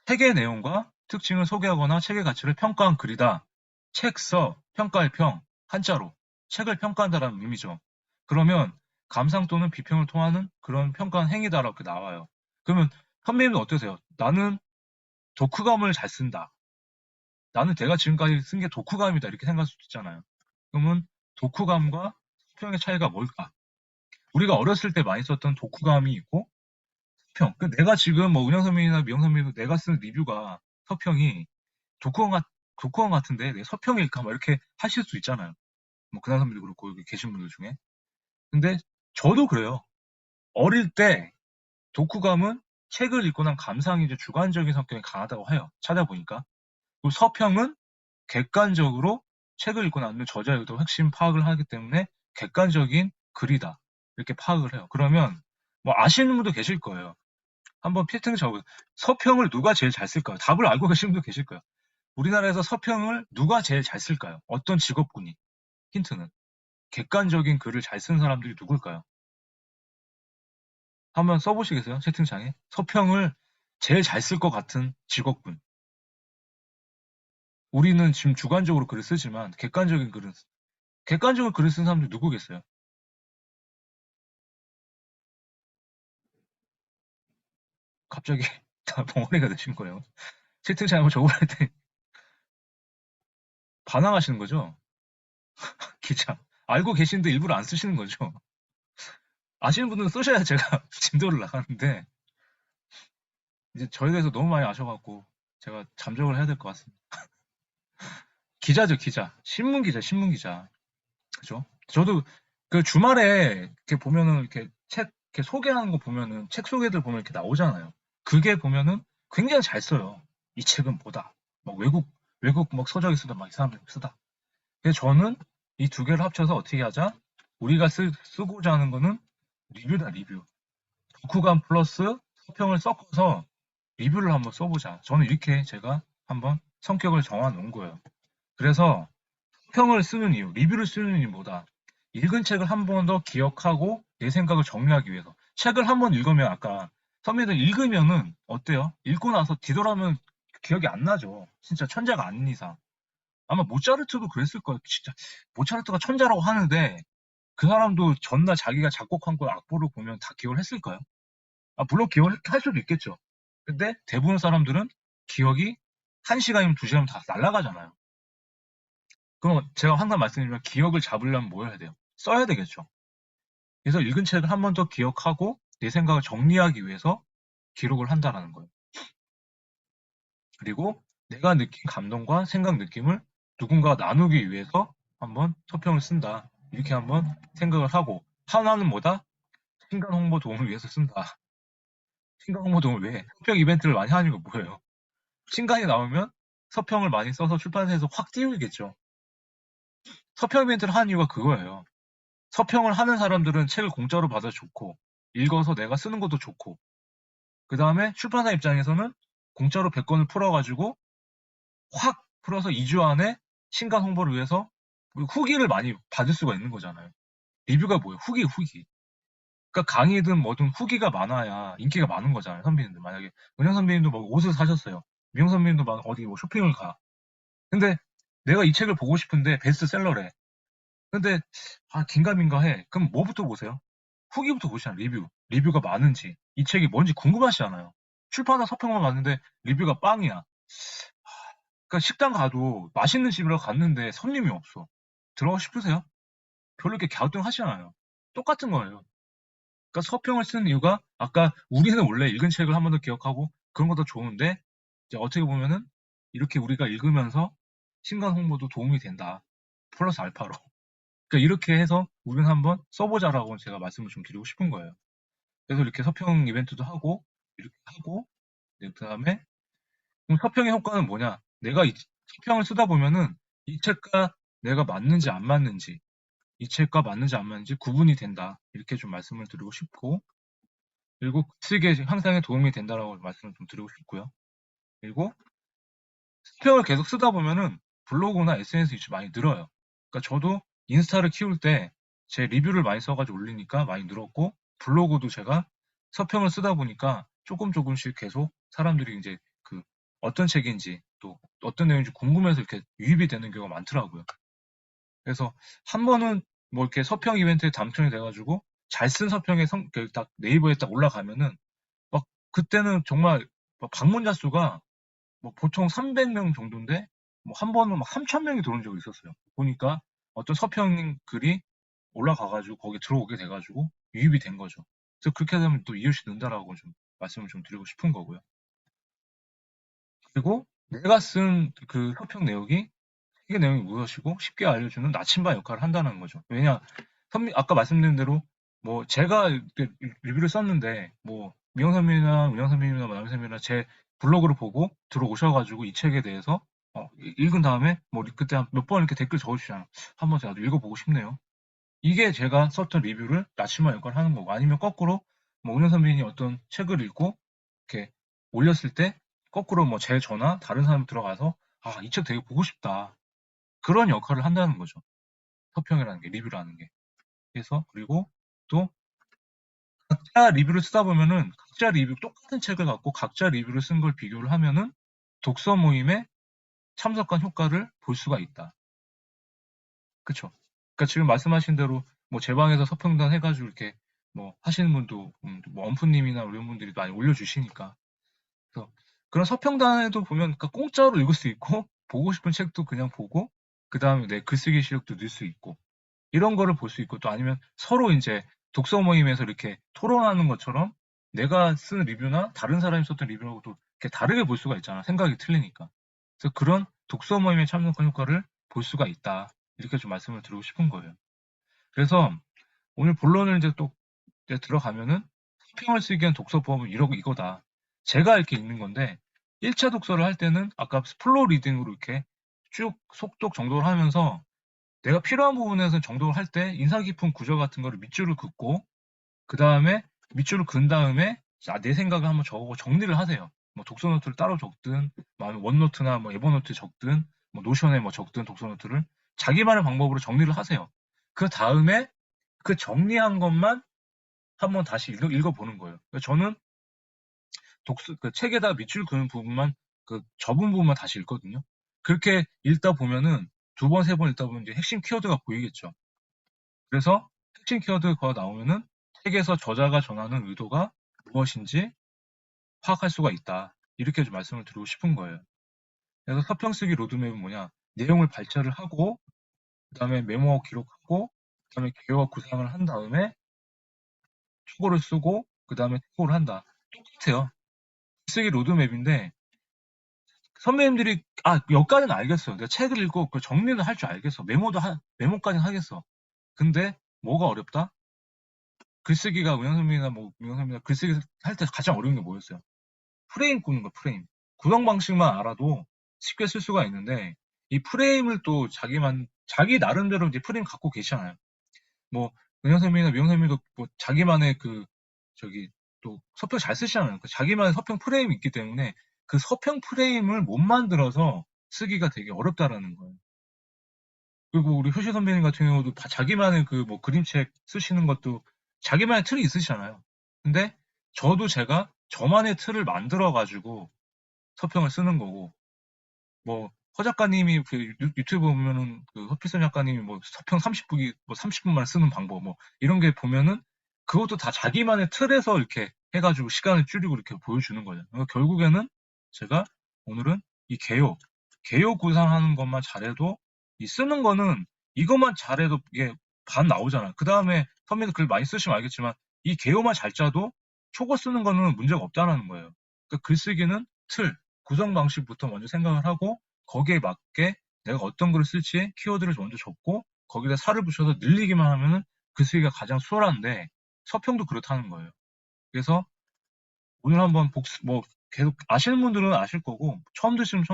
책의 내용과 특징을 소개하거나 책의 가치를 평가한 글이다. 책 써, 평가할 평, 한자로 책을 평가한다라는 의미죠. 그러면 감상 또는 비평을 통하는 그런 평가한 행위다라고 나와요. 그러면 선배님은 어떠세요? 나는 독후감을 잘 쓴다. 나는 내가 지금까지 쓴 게 독후감이다. 이렇게 생각할 수도 있잖아요. 그러면 독후감과 서평의 차이가 뭘까? 우리가 어렸을 때 많이 썼던 독후감이 있고 서평. 내가 지금 뭐 은영 선배님이나 미영 선배님도 내가 쓴 리뷰가 서평이 독후감 같은데 내 서평일까? 막 이렇게 하실 수 있잖아요. 뭐 근한 선배도 그렇고 여기 계신 분들 중에. 근데 저도 그래요. 어릴 때 독후감은 책을 읽고 난 감상이 이제 주관적인 성격이 강하다고 해요. 찾아보니까. 그리고 서평은 객관적으로 책을 읽고 나면 저자의 의도 핵심 파악을 하기 때문에 객관적인 글이다. 이렇게 파악을 해요. 그러면 뭐 아시는 분도 계실 거예요. 한번 피팅 적어요. 서평을 누가 제일 잘 쓸까요? 답을 알고 계신 분도 계실 거예요. 우리나라에서 서평을 누가 제일 잘 쓸까요? 어떤 직업군이? 힌트는. 객관적인 글을 잘 쓰는 사람들이 누굴까요? 한번 써보시겠어요? 채팅창에. 서평을 제일 잘 쓸 것 같은 직업군. 우리는 지금 주관적으로 글을 쓰지만 객관적인 글을 쓰는 사람들이 누구겠어요? 갑자기 다 벙어리가 되신 거예요. 채팅창에 한번 적어볼 때 반항하시는 거죠? 기자. 알고 계시는데 일부러 안 쓰시는 거죠? 아시는 분들은 쓰셔야 제가 진도를 나가는데 이제 저에 대해서 너무 많이 아셔갖고 제가 잠적을 해야 될 것 같습니다. 기자죠, 기자. 신문 기자, 신문 기자. 그죠? 저도 그 주말에 이렇게 보면은 이렇게 책 이렇게 소개하는 거 보면은 책 소개들 보면 이렇게 나오잖아요. 그게 보면은 굉장히 잘 써요. 이 책은 뭐다. 막 외국 막 서적이 쓰다 막 이 사람들이 쓰다. 그래서 저는 이 두 개를 합쳐서 어떻게 하자? 우리가 쓰고자 하는 거는 리뷰다, 리뷰. 독후감 플러스 서평을 섞어서 리뷰를 한번 써보자. 저는 이렇게 제가 한번 성격을 정해 놓은 거예요. 그래서 평을 쓰는 이유, 리뷰를 쓰는 이유 뭐다? 읽은 책을 한 번 더 기억하고 내 생각을 정리하기 위해서. 책을 한 번 읽으면 아까 선배들 읽으면은 어때요? 읽고 나서 뒤돌아보면 기억이 안 나죠. 진짜 천재가 아닌 이상. 아마 모차르트도 그랬을 거예요. 진짜 모차르트가 천재라고 하는데 그 사람도 전날 자기가 작곡한 걸 악보를 보면 다 기억을 했을까요? 물론 기억을 할 수도 있겠죠. 근데 대부분 사람들은 기억이 1시간이면 2시간이면 다 날아가잖아요. 그럼 제가 항상 말씀드리면 기억을 잡으려면 뭐 해야 돼요? 써야 되겠죠. 그래서 읽은 책을 한 번 더 기억하고 내 생각을 정리하기 위해서 기록을 한다라는 거예요. 그리고 내가 느낀 감동과 생각 느낌을 누군가 나누기 위해서 한번 서평을 쓴다. 이렇게 한번 생각을 하고 하나는 뭐다? 신간 홍보 도움을 위해서 쓴다. 신간 홍보 도움을 왜? 서평 이벤트를 많이 하는 거 뭐예요? 신간이 나오면 서평을 많이 써서 출판사에서 확 띄우겠죠. 서평 이벤트를 하는 이유가 그거예요. 서평을 하는 사람들은 책을 공짜로 받아 좋고 읽어서 내가 쓰는 것도 좋고 그 다음에 출판사 입장에서는 공짜로 100권을 풀어가지고 확 풀어서 2주 안에 신간 홍보를 위해서 후기를 많이 받을 수가 있는 거잖아요. 리뷰가 뭐예요? 후기, 후기. 그러니까 강의든 뭐든 후기가 많아야 인기가 많은 거잖아요, 선배님들. 만약에 은영 선배님도 뭐 옷을 사셨어요. 미영 선배님도 막 어디 뭐 쇼핑을 가. 근데 내가 이 책을 보고 싶은데 베스트셀러래. 근데 긴가민가 해. 그럼 뭐부터 보세요? 후기부터 보시잖아요. 리뷰. 리뷰가 많은지, 이 책이 뭔지 궁금하시잖아요. 출판사 서평만 봤는데 리뷰가 빵이야. 그러니까 식당 가도 맛있는 집이라고 갔는데 손님이 없어. 들어가고 싶으세요? 별로 이렇게 갸우뚱하지 않아요. 똑같은 거예요. 그러니까 서평을 쓰는 이유가 아까 우리는 원래 읽은 책을 한 번 더 기억하고 그런 것도 좋은데 이제 어떻게 보면은 이렇게 우리가 읽으면서 신간 홍보도 도움이 된다. 플러스 알파로. 그러니까 이렇게 해서 우리는 한번 써보자라고 제가 말씀을 좀 드리고 싶은 거예요. 그래서 이렇게 서평 이벤트도 하고 이렇게 하고 그다음에 그럼 서평의 효과는 뭐냐? 내가 이 서평을 쓰다 보면은 이 책과 내가 맞는지 안 맞는지 이 책과 맞는지 안 맞는지 구분이 된다. 이렇게 좀 말씀을 드리고 싶고 그리고 글쓰기의 향상에 도움이 된다라고 말씀을 좀 드리고 싶고요. 그리고 서평을 계속 쓰다 보면은 블로그나 SNS 유치 많이 늘어요. 그러니까 저도 인스타를 키울 때 제 리뷰를 많이 써가지고 올리니까 많이 늘었고 블로그도 제가 서평을 쓰다 보니까 조금씩 계속 사람들이 이제 그 어떤 책인지 또 어떤 내용인지 궁금해서 이렇게 유입이 되는 경우가 많더라고요. 그래서 한 번은 뭐 이렇게 서평 이벤트에 당첨이 돼가지고 잘 쓴 서평에 딱 네이버에 딱 올라가면은 막 그때는 정말 막 방문자 수가 뭐 보통 300명 정도인데 뭐 한 번은 막 3,000명이 들어온 적이 있었어요. 보니까 어떤 서평 글이 올라가가지고 거기 들어오게 돼가지고 유입이 된 거죠. 그래서 그렇게 되면 또 이웃이 는다라고 좀 말씀을 좀 드리고 싶은 거고요. 그리고 내가 쓴 그 서평 내용이 책의 내용이 무엇이고 쉽게 알려주는 나침반 역할을 한다는 거죠. 왜냐, 아까 말씀드린 대로 뭐 제가 이렇게 리뷰를 썼는데 뭐 미영 선배님이나 은영 선배님이나 뭐 남희 선배님이나 제 블로그를 보고 들어오셔가지고 이 책에 대해서 읽은 다음에 뭐 그때 몇 번 이렇게 댓글 적어주시잖아요. 한번 제가 읽어보고 싶네요. 이게 제가 썼던 리뷰를 나침반 역할을 하는 거고 아니면 거꾸로 뭐 은영 선배님이 어떤 책을 읽고 이렇게 올렸을 때 거꾸로 뭐 제 저나 다른 사람이 들어가서 이 책 되게 보고 싶다. 그런 역할을 한다는 거죠. 서평이라는 게, 리뷰라는 게. 그래서, 그리고 또 각자 리뷰를 쓰다 보면은 각자 리뷰, 똑같은 책을 갖고 각자 리뷰를 쓴 걸 비교를 하면은 독서 모임에 참석한 효과를 볼 수가 있다. 그쵸? 그러니까 지금 말씀하신 대로 뭐 제 방에서 서평단 해가지고 이렇게 뭐 하시는 분도 뭐 엄프님이나 이런 분들이 많이 올려주시니까. 그래서 그런 서평단에도 보면 그러니까 공짜로 읽을 수 있고 보고 싶은 책도 그냥 보고 그 다음에 내 글쓰기 실력도 늘 수 있고 이런 거를 볼 수 있고 또 아니면 서로 이제 독서 모임에서 이렇게 토론하는 것처럼 내가 쓴 리뷰나 다른 사람이 썼던 리뷰하고 또 이렇게 다르게 볼 수가 있잖아. 생각이 틀리니까. 그래서 그런 독서 모임에 참석한 효과를 볼 수가 있다. 이렇게 좀 말씀을 드리고 싶은 거예요. 그래서 오늘 본론을 이제 또 이제 들어가면은 서평을 쓰기 위한 독서법은 이거다. 제가 이렇게 읽는 건데 1차 독서를 할 때는 아까 플로우 리딩으로 이렇게 쭉 속독 정독을 하면서 내가 필요한 부분에서 정독을 할 때 인상 깊은 구절 같은 거를 밑줄을 긋고 그 다음에 밑줄을 긋은 다음에 내 생각을 한번 적고 정리를 하세요. 뭐 독서 노트를 따로 적든 뭐 아니면 원노트나 뭐 에버노트 적든 뭐 노션에 뭐 적든 독서 노트를 자기만의 방법으로 정리를 하세요. 그 다음에 그 정리한 것만 한번 다시 읽어보는 거예요. 저는 그 책에다 밑줄 그은 부분만 그 접은 부분만 다시 읽거든요. 그렇게 읽다 보면은 두 번, 세 번 읽다 보면 이제 핵심 키워드가 보이겠죠. 그래서 핵심 키워드가 나오면은 책에서 저자가 전하는 의도가 무엇인지 파악할 수가 있다. 이렇게 좀 말씀을 드리고 싶은 거예요. 그래서 서평 쓰기 로드맵은 뭐냐? 내용을 발췌를 하고, 그 다음에 메모 기록하고, 그 다음에 개요 구상을 한 다음에 초고를 쓰고, 그 다음에 초고를 한다. 똑같아요. 쓰기 로드맵인데 선배님들이 여기까지는 알겠어. 내가 책을 읽고 그 정리는 할 줄 알겠어. 메모까지는 하겠어. 근데 뭐가 어렵다? 글쓰기가 은영 선배님이나 뭐 민영 선배님이나 글쓰기 할 때 가장 어려운 게 뭐였어요? 프레임 꾸는 거, 프레임. 구성 방식만 알아도 쉽게 쓸 수가 있는데 이 프레임을 또 자기 나름대로 이제 프레임 갖고 계시잖아요. 뭐 은영 선배님이나 민영 선배님도 뭐 자기만의 또 서평 잘 쓰시잖아요. 그 자기만의 서평 프레임이 있기 때문에 그 서평 프레임을 못 만들어서 쓰기가 되게 어렵다라는 거예요. 그리고 우리 효시 선배님 같은 경우도 자기만의 그 뭐 그림책 쓰시는 것도 자기만의 틀이 있으시잖아요. 근데 저도 제가 저만의 틀을 만들어 가지고 서평을 쓰는 거고, 뭐 허 작가님이 그 유튜브 보면은 그 허필선 작가님이 뭐 서평 30분이 뭐 30분만 쓰는 방법 뭐 이런 게 보면은 그것도 다 자기만의 틀에서 이렇게 해가지고 시간을 줄이고 이렇게 보여주는 거죠. 그러니까 결국에는 제가 오늘은 이 개요 구상하는 것만 잘해도 이 쓰는 거는 이것만 잘해도 이게 반 나오잖아요. 그 다음에 선배님 글 많이 쓰시면 알겠지만 이 개요만 잘 짜도 초고 쓰는 거는 문제가 없다라는 거예요. 그러니까 글쓰기는 틀, 구성 방식부터 먼저 생각을 하고 거기에 맞게 내가 어떤 글을 쓸지 키워드를 먼저 적고 거기다 살을 붙여서 늘리기만 하면은 글쓰기가 가장 수월한데 서평도 그렇다는 거예요. 그래서 오늘 한번 뭐 계속 아시는 분들은 아실 거고 처음 들으시는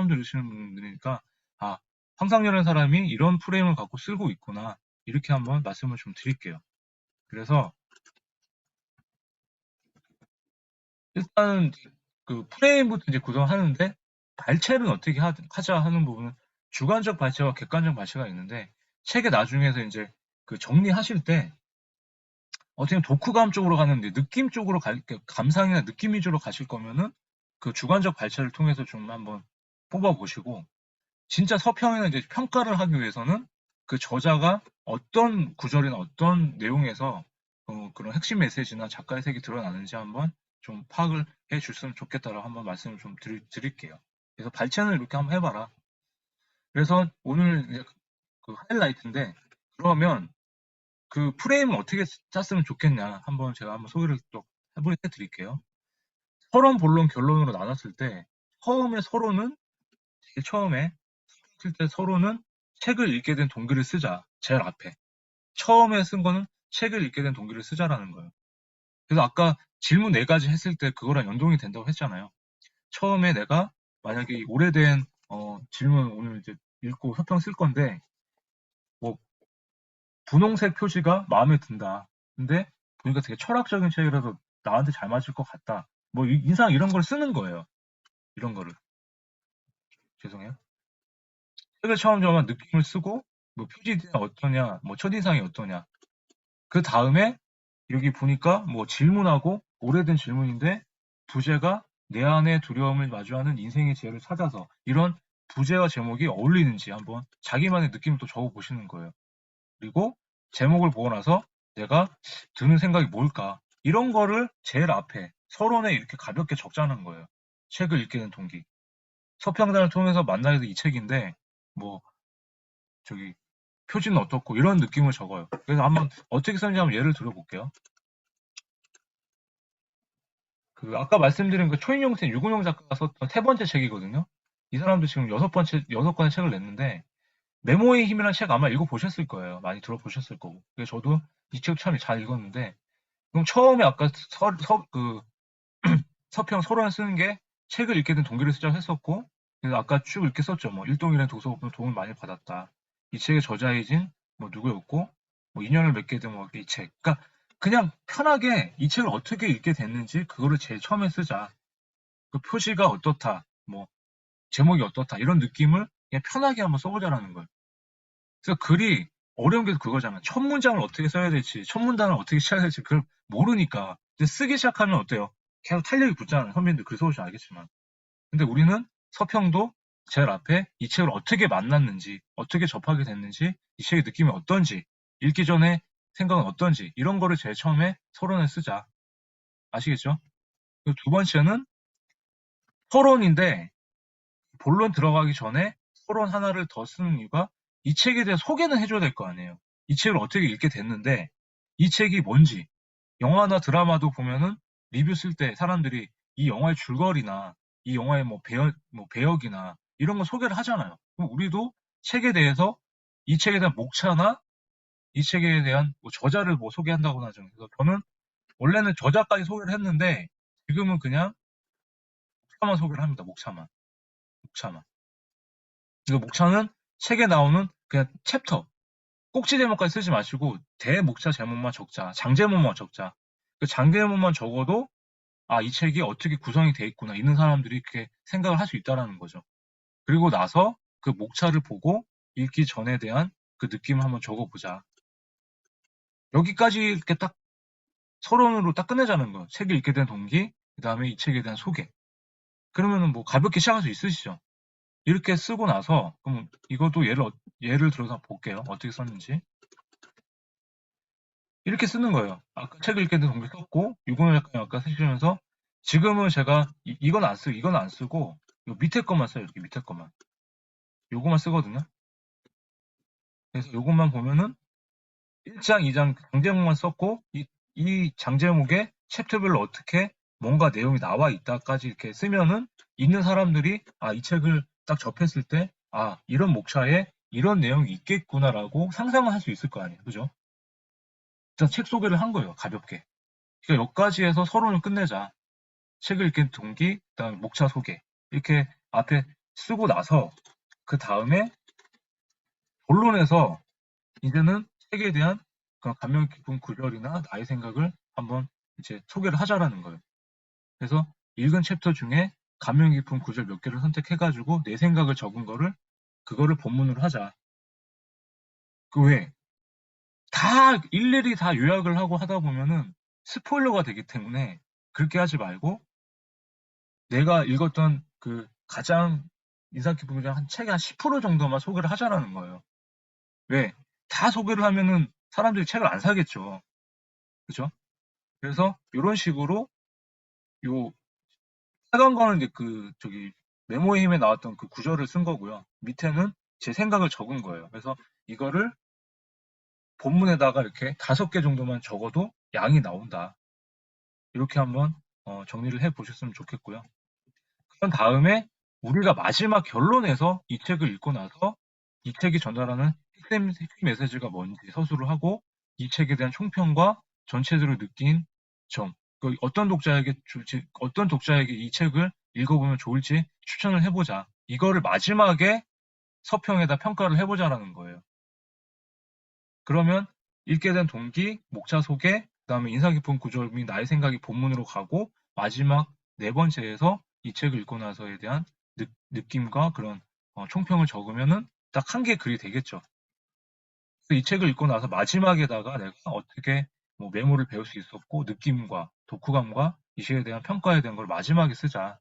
분들이니까 아, 황상렬이라는 사람이 이런 프레임을 갖고 쓰고 있구나 이렇게 한번 말씀을 좀 드릴게요. 그래서 일단 그 프레임부터 이제 구성하는데 발췌는 어떻게 하자 하는 부분은 주관적 발췌와 객관적 발췌가 있는데 책의 나중에서 이제 그 정리하실 때 어떻게 독후감 쪽으로 가는데 느낌 쪽으로 감상이나 느낌 위주로 가실 거면은 그 주관적 발췌를 통해서 좀 한번 뽑아 보시고 진짜 서평이나 이제 평가를 하기 위해서는 그 저자가 어떤 구절이나 어떤 내용에서 그런 핵심 메시지나 작가의 색이 드러나는지 한번 좀 파악을 해 줬으면 좋겠다라고 한번 말씀을 좀 드릴게요. 그래서 발췌는 이렇게 한번 해봐라. 그래서 오늘 이제 그 하이라이트인데 그러면 그 프레임을 어떻게 짰으면 좋겠냐 한번 제가 한번 소개를 또 해드릴게요. 서론, 본론, 결론으로 나눴을 때 처음에 서론은 제일 처음에 쓸 때 서론은 책을 읽게 된 동기를 쓰자. 제일 앞에. 처음에 쓴 거는 책을 읽게 된 동기를 쓰자라는 거예요. 그래서 아까 질문 4가지 했을 때 그거랑 연동이 된다고 했잖아요. 처음에 내가 만약에 오래된 질문 오늘 이제 읽고 서평 쓸 건데 뭐 분홍색 표지가 마음에 든다. 근데 보니까 되게 철학적인 책이라서 나한테 잘 맞을 것 같다. 뭐 인상 이런 걸 쓰는 거예요. 이런 거를. 죄송해요. 책을 처음 정한 느낌을 쓰고 뭐 표지가 어떠냐, 뭐 첫인상이 어떠냐. 그 다음에 여기 보니까 뭐 질문하고 오래된 질문인데 부제가 내 안의 두려움을 마주하는 인생의 지혜를 찾아서 이런 부제와 제목이 어울리는지 한번 자기만의 느낌을 또 적어 보시는 거예요. 그리고 제목을 보고 나서 내가 드는 생각이 뭘까? 이런 거를 제일 앞에 서론에 이렇게 가볍게 적자는 거예요. 책을 읽게 된 동기. 서평단을 통해서 만나게 된 이 책인데 뭐 저기 표지는 어떻고 이런 느낌을 적어요. 그래서 한번 어떻게 썼는지 한번 예를 들어볼게요. 그 아까 말씀드린 그 초인용 쌤 유근용 작가가 썼던 3번째 책이거든요. 이 사람도 지금 6권의 책을 냈는데 메모의 힘이라는 책 아마 읽어보셨을 거예요. 많이 들어보셨을 거고. 그래서 저도 이 책 참 잘 읽었는데 그럼 처음에 아까 그 서평 서론을 쓰는 게 책을 읽게 된 동기를 쓰자고 했었고 그래서 아까 쭉 이렇게 썼죠. 뭐 일동이라는 도서가 도움을 많이 받았다. 이 책의 저자이진 뭐 누구였고 뭐 인연을 맺게 된 뭐 이 책. 그러니까 그냥 편하게 이 책을 어떻게 읽게 됐는지 그거를 제일 처음에 쓰자. 그 표지가 어떻다. 뭐 제목이 어떻다. 이런 느낌을 그냥 편하게 한번 써보자라는 거예요. 그래서 글이 어려운 게 그거잖아. 첫 문장을 어떻게 써야 될지, 첫 문단을 어떻게 시작해야 될지 그걸 모르니까. 근데 쓰기 시작하면 어때요? 계속 탄력이 붙잖아요. 선배님들 글 써보시면 알겠지만. 근데 우리는 서평도 제일 앞에 이 책을 어떻게 만났는지, 어떻게 접하게 됐는지, 이 책의 느낌이 어떤지, 읽기 전에 생각은 어떤지, 이런 거를 제일 처음에 서론에 쓰자. 아시겠죠? 그리고 두 번째는 서론인데, 본론 들어가기 전에 서론 하나를 더 쓰는 이유가 이 책에 대해 소개는 해줘야 될 거 아니에요. 이 책을 어떻게 읽게 됐는데, 이 책이 뭔지, 영화나 드라마도 보면은 리뷰 쓸 때 사람들이 이 영화의 줄거리나 이 영화의 뭐 배역이나 이런 거 소개를 하잖아요. 그럼 우리도 책에 대해서 이 책에 대한 목차나 이 책에 대한 뭐 저자를 뭐 소개한다거나 하죠. 그래서 저는 원래는 저자까지 소개를 했는데 지금은 그냥 목차만 소개를 합니다. 목차만. 목차만. 이거 목차는 책에 나오는 그냥 챕터, 꼭지 제목까지 쓰지 마시고 대목차 제목만 적자. 장제목만 적자. 그 장제목만 적어도 아, 이 책이 어떻게 구성이 돼 있구나. 있는 사람들이 그렇게 생각을 할 수 있다라는 거죠. 그리고 나서 그 목차를 보고 읽기 전에 대한 그 느낌을 한번 적어보자. 여기까지 이렇게 딱 서론으로 딱 끝내자는 거. 책을 읽게 된 동기, 그 다음에 이 책에 대한 소개. 그러면은 뭐 가볍게 시작할 수 있으시죠? 이렇게 쓰고 나서, 그럼 이것도 예를 들어서 볼게요. 어떻게 썼는지. 이렇게 쓰는 거예요. 아까 책을 읽게 된 동기 썼고, 이거는 약간 아까 쓰시면서, 지금은 제가 이건 안 쓰고, 이건 안 쓰고, 요 밑에 것만 써요. 이렇게 밑에 것만. 요거만 쓰거든요. 그래서 요것만 보면은 1장, 2장 장제목만 썼고, 이 장제목에 챕터별로 어떻게 뭔가 내용이 나와 있다까지 이렇게 쓰면은 있는 사람들이 이 책을 딱 접했을 때 이런 목차에 이런 내용이 있겠구나라고 상상을 할 수 있을 거 아니에요. 그죠? 일단 책 소개를 한 거예요. 가볍게. 그러니까 여기까지 해서 서론을 끝내자. 책을 읽게 동기, 그다음 목차 소개. 이렇게 앞에 쓰고 나서 그 다음에 본론에서 이제는 책에 대한 그런 감명 깊은 구절이나 나의 생각을 한번 이제 소개를 하자라는 거예요. 그래서 읽은 챕터 중에 감명 깊은 구절 몇 개를 선택해가지고 내 생각을 적은 거를 그거를 본문으로 하자. 그 외에 다 일일이 다 요약을 하고 하다 보면은 스포일러가 되기 때문에 그렇게 하지 말고 내가 읽었던 그 가장 인상 깊은 구절 한 책의 한 10% 정도만 소개를 하자라는 거예요. 왜? 다 소개를 하면은 사람들이 책을 안 사겠죠. 그죠? 그래서 이런 식으로 요 빨간 거는 이제 메모의 힘에 나왔던 그 구절을 쓴 거고요. 밑에는 제 생각을 적은 거예요. 그래서 이거를 본문에다가 이렇게 5개 정도만 적어도 양이 나온다. 이렇게 한번 정리를 해 보셨으면 좋겠고요. 그런 다음에 우리가 마지막 결론에서 이 책을 읽고 나서 이 책이 전달하는 핵심 메시지가 뭔지 서술을 하고 이 책에 대한 총평과 전체적으로 느낀 점, 어떤 독자에게 이 책을 읽어보면 좋을지 추천을 해보자. 이거를 마지막에 서평에다 평가를 해보자라는 거예요. 그러면 읽게 된 동기, 목차 소개, 그다음에 인상 깊은 구절 및 나의 생각이 본문으로 가고 마지막 네 번째에서 이 책을 읽고 나서에 대한 느낌과 그런 총평을 적으면은 딱 한 개 글이 되겠죠. 이 책을 읽고 나서 마지막에다가 내가 어떻게 뭐 메모를 배울 수 있었고 느낌과 독후감과 이 책에 대한 평가에 대한 걸 마지막에 쓰자.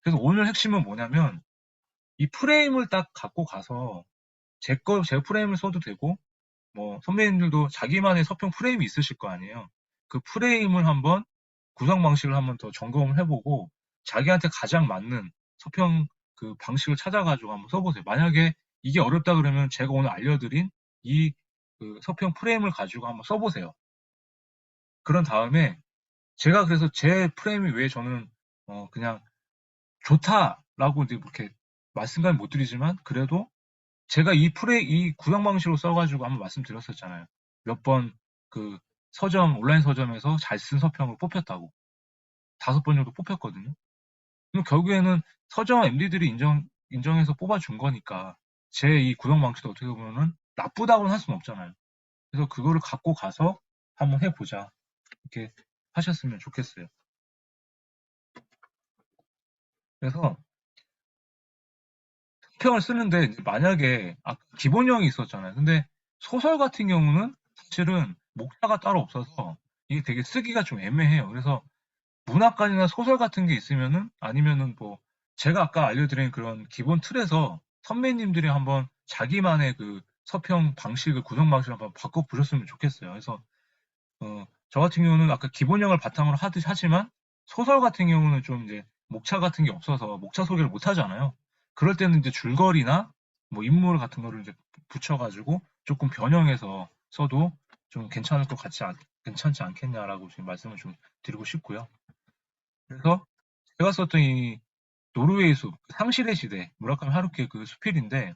그래서 오늘 핵심은 뭐냐면 이 프레임을 딱 갖고 가서 제 프레임을 써도 되고 뭐 선배님들도 자기만의 서평 프레임이 있으실 거 아니에요. 그 프레임을 한번 구성 방식을 한번 더 점검을 해보고 자기한테 가장 맞는 서평 그 방식을 찾아가지고 한번 써보세요. 만약에 이게 어렵다 그러면 제가 오늘 알려드린 이 그 서평 프레임을 가지고 한번 써보세요. 그런 다음에 제가 그래서 제 프레임이 왜 저는 그냥 좋다라고 이제 이렇게 말씀까지 못 드리지만 그래도 제가 이 구성 방식으로 써가지고 한번 말씀드렸었잖아요. 몇 번 그 온라인 서점에서 잘 쓴 서평을 뽑혔다고. 5번 정도 뽑혔거든요. 그럼 결국에는 서점 MD들이 인정해서 뽑아준 거니까 제 이 구성 방식도 어떻게 보면은 나쁘다고는 할 수는 없잖아요. 그래서 그거를 갖고 가서 한번 해보자. 이렇게 하셨으면 좋겠어요. 그래서 서평을 쓰는데 만약에 기본형이 있었잖아요. 근데 소설 같은 경우는 사실은 목차가 따로 없어서 이게 되게 쓰기가 좀 애매해요. 그래서 문학관이나 소설 같은 게 있으면은 아니면은 뭐 제가 아까 알려드린 그런 기본 틀에서 선배님들이 한번 자기만의 그 서평 방식을 구성 방식을 한번 바꿔 보셨으면 좋겠어요. 그래서 저 같은 경우는 아까 기본형을 바탕으로 하지만 소설 같은 경우는 좀 이제 목차 같은 게 없어서 목차 소개를 못 하잖아요. 그럴 때는 이제 줄거리나 뭐 인물 같은 거를 이제 붙여가지고 조금 변형해서 써도 좀 괜찮지 않겠냐라고 지금 말씀을 좀 드리고 싶고요. 그래서 제가 썼던 이 노르웨이 숲, 상실의 시대, 무라카미 하루키의 그 수필인데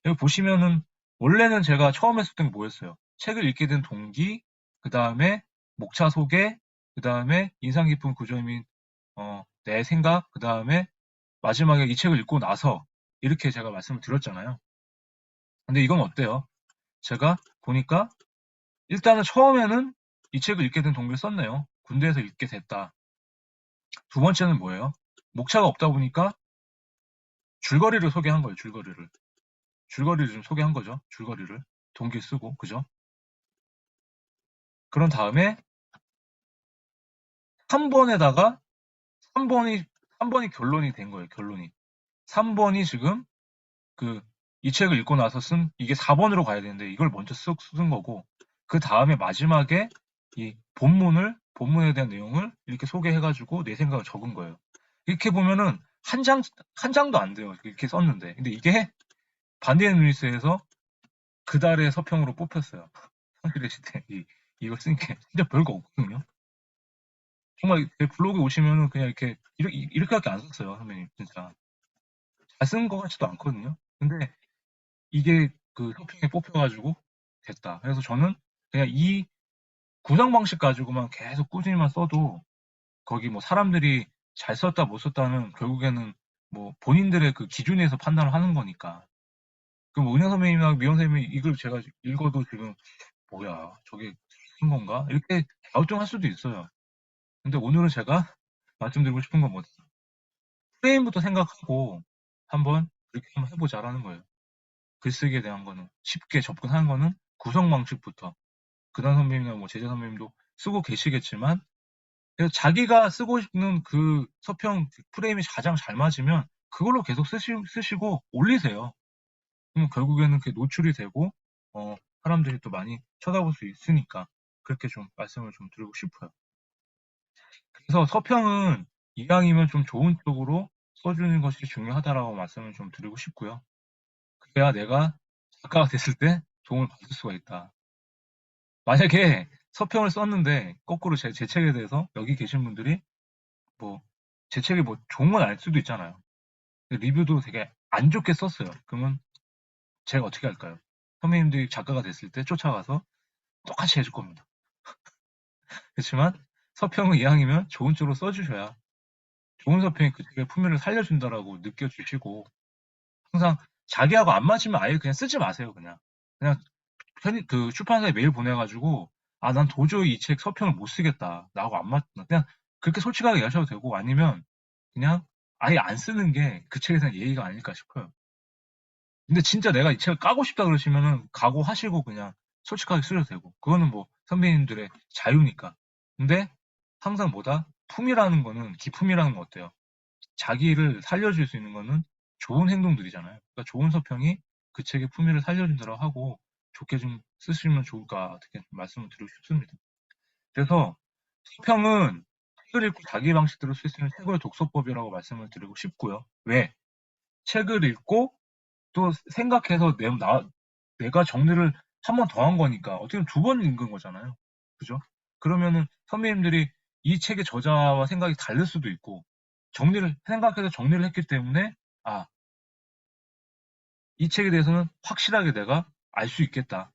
여기 보시면은 원래는 제가 처음 했었던 게 뭐였어요? 책을 읽게 된 동기, 그 다음에 목차 소개, 그 다음에 인상 깊은 구절 및 내 생각, 그 다음에 마지막에 이 책을 읽고 나서 이렇게 제가 말씀을 드렸잖아요. 근데 이건 어때요? 제가 보니까 일단은 처음에는 이 책을 읽게 된 동기를 썼네요. 군대에서 읽게 됐다. 두 번째는 뭐예요? 목차가 없다 보니까 줄거리를 소개한 거예요. 줄거리를 좀 소개한 거죠. 줄거리를. 동기 쓰고, 그죠? 그런 다음에 3번에다가 3번이 3번이 결론이 된 거예요. 결론이. 3번이 지금 그 이 책을 읽고 나서 쓴 이게 4번으로 가야 되는데 이걸 먼저 쓴 거고 그 다음에 마지막에 이 본문에 대한 내용을 이렇게 소개해가지고 내 생각을 적은 거예요. 이렇게 보면은 한 장도 안 돼요. 이렇게 썼는데. 근데 이게 반디앤 루이스에서 그달의 서평으로 뽑혔어요. 성실의 시대. 이걸 쓴 게 진짜 별거 없거든요. 정말 제 블로그에 오시면은 그냥 이렇게밖에 안 썼어요, 선배님. 진짜. 잘 쓴 것 같지도 않거든요. 근데 이게 그 서평에 뽑혀가지고 됐다. 그래서 저는 그냥 이 구성 방식 가지고만 계속 꾸준히만 써도 거기 뭐 사람들이 잘 썼다 못 썼다는 결국에는 뭐 본인들의 그 기준에서 판단을 하는 거니까. 그럼 은영 선배님이나 미영 선배님이 이걸 제가 읽어도 지금 뭐야 저게 쓴 건가? 이렇게 갸우뚱할 수도 있어요. 근데 오늘은 제가 말씀드리고 싶은 건 뭐지? 프레임부터 생각하고 한번 이렇게 한번 해보자라는 거예요. 글쓰기에 대한 거는 쉽게 접근하는 거는 구성 방식부터 그다음 선배님이나 뭐 제자 선배님도 쓰고 계시겠지만 그래서 자기가 쓰고 있는 그 서평 프레임이 가장 잘 맞으면 그걸로 계속 쓰시고 올리세요. 그러면 결국에는 그게 노출이 되고 사람들이 또 많이 쳐다볼 수 있으니까 그렇게 좀 말씀을 좀 드리고 싶어요. 그래서 서평은 이왕이면 좀 좋은 쪽으로 써주는 것이 중요하다라고 말씀을 좀 드리고 싶고요. 그래야 내가 작가가 됐을 때 도움을 받을 수가 있다. 만약에 서평을 썼는데 거꾸로 제 책에 대해서 여기 계신 분들이 뭐 제 책이 뭐 좋은 건 아닐 수도 있잖아요. 리뷰도 되게 안 좋게 썼어요. 그러면 제가 어떻게 할까요? 선배님들이 작가가 됐을 때 쫓아가서 똑같이 해줄 겁니다. 그렇지만 서평은 이왕이면 좋은 쪽으로 써주셔야 좋은 서평이 그 책의 품위를 살려준다라고 느껴주시고 항상 자기하고 안 맞으면 아예 그냥 쓰지 마세요. 그냥 그 출판사에 메일 보내가지고 난 도저히 이 책 서평을 못 쓰겠다. 나하고 안 맞다. 그냥 그렇게 솔직하게 얘기하셔도 되고 아니면 그냥 아예 안 쓰는 게 그 책에 대한 예의가 아닐까 싶어요. 근데 진짜 내가 이 책을 까고 싶다 그러시면은 각오하시고 그냥 솔직하게 쓰셔도 되고 그거는 뭐 선배님들의 자유니까. 근데 항상 뭐다 품이라는 거는 기품이라는 거 어때요? 자기를 살려줄 수 있는 거는 좋은 행동들이잖아요. 그러니까 좋은 서평이 그 책의 품위를 살려준다고 하고 좋게 좀 쓰시면 좋을까 어떻게 말씀을 드리고 싶습니다. 그래서 서평은 책을 읽고 자기 방식대로 쓸 수 있는 최고의 독서법이라고 말씀을 드리고 싶고요. 왜? 책을 읽고 또 생각해서 내가 정리를 한 번 더 한 거니까 어떻게 보면 두 번 읽은 거잖아요. 그죠? 그러면은 선배님들이 이 책의 저자와 생각이 다를 수도 있고 생각해서 정리를 했기 때문에 이 책에 대해서는 확실하게 내가 알 수 있겠다.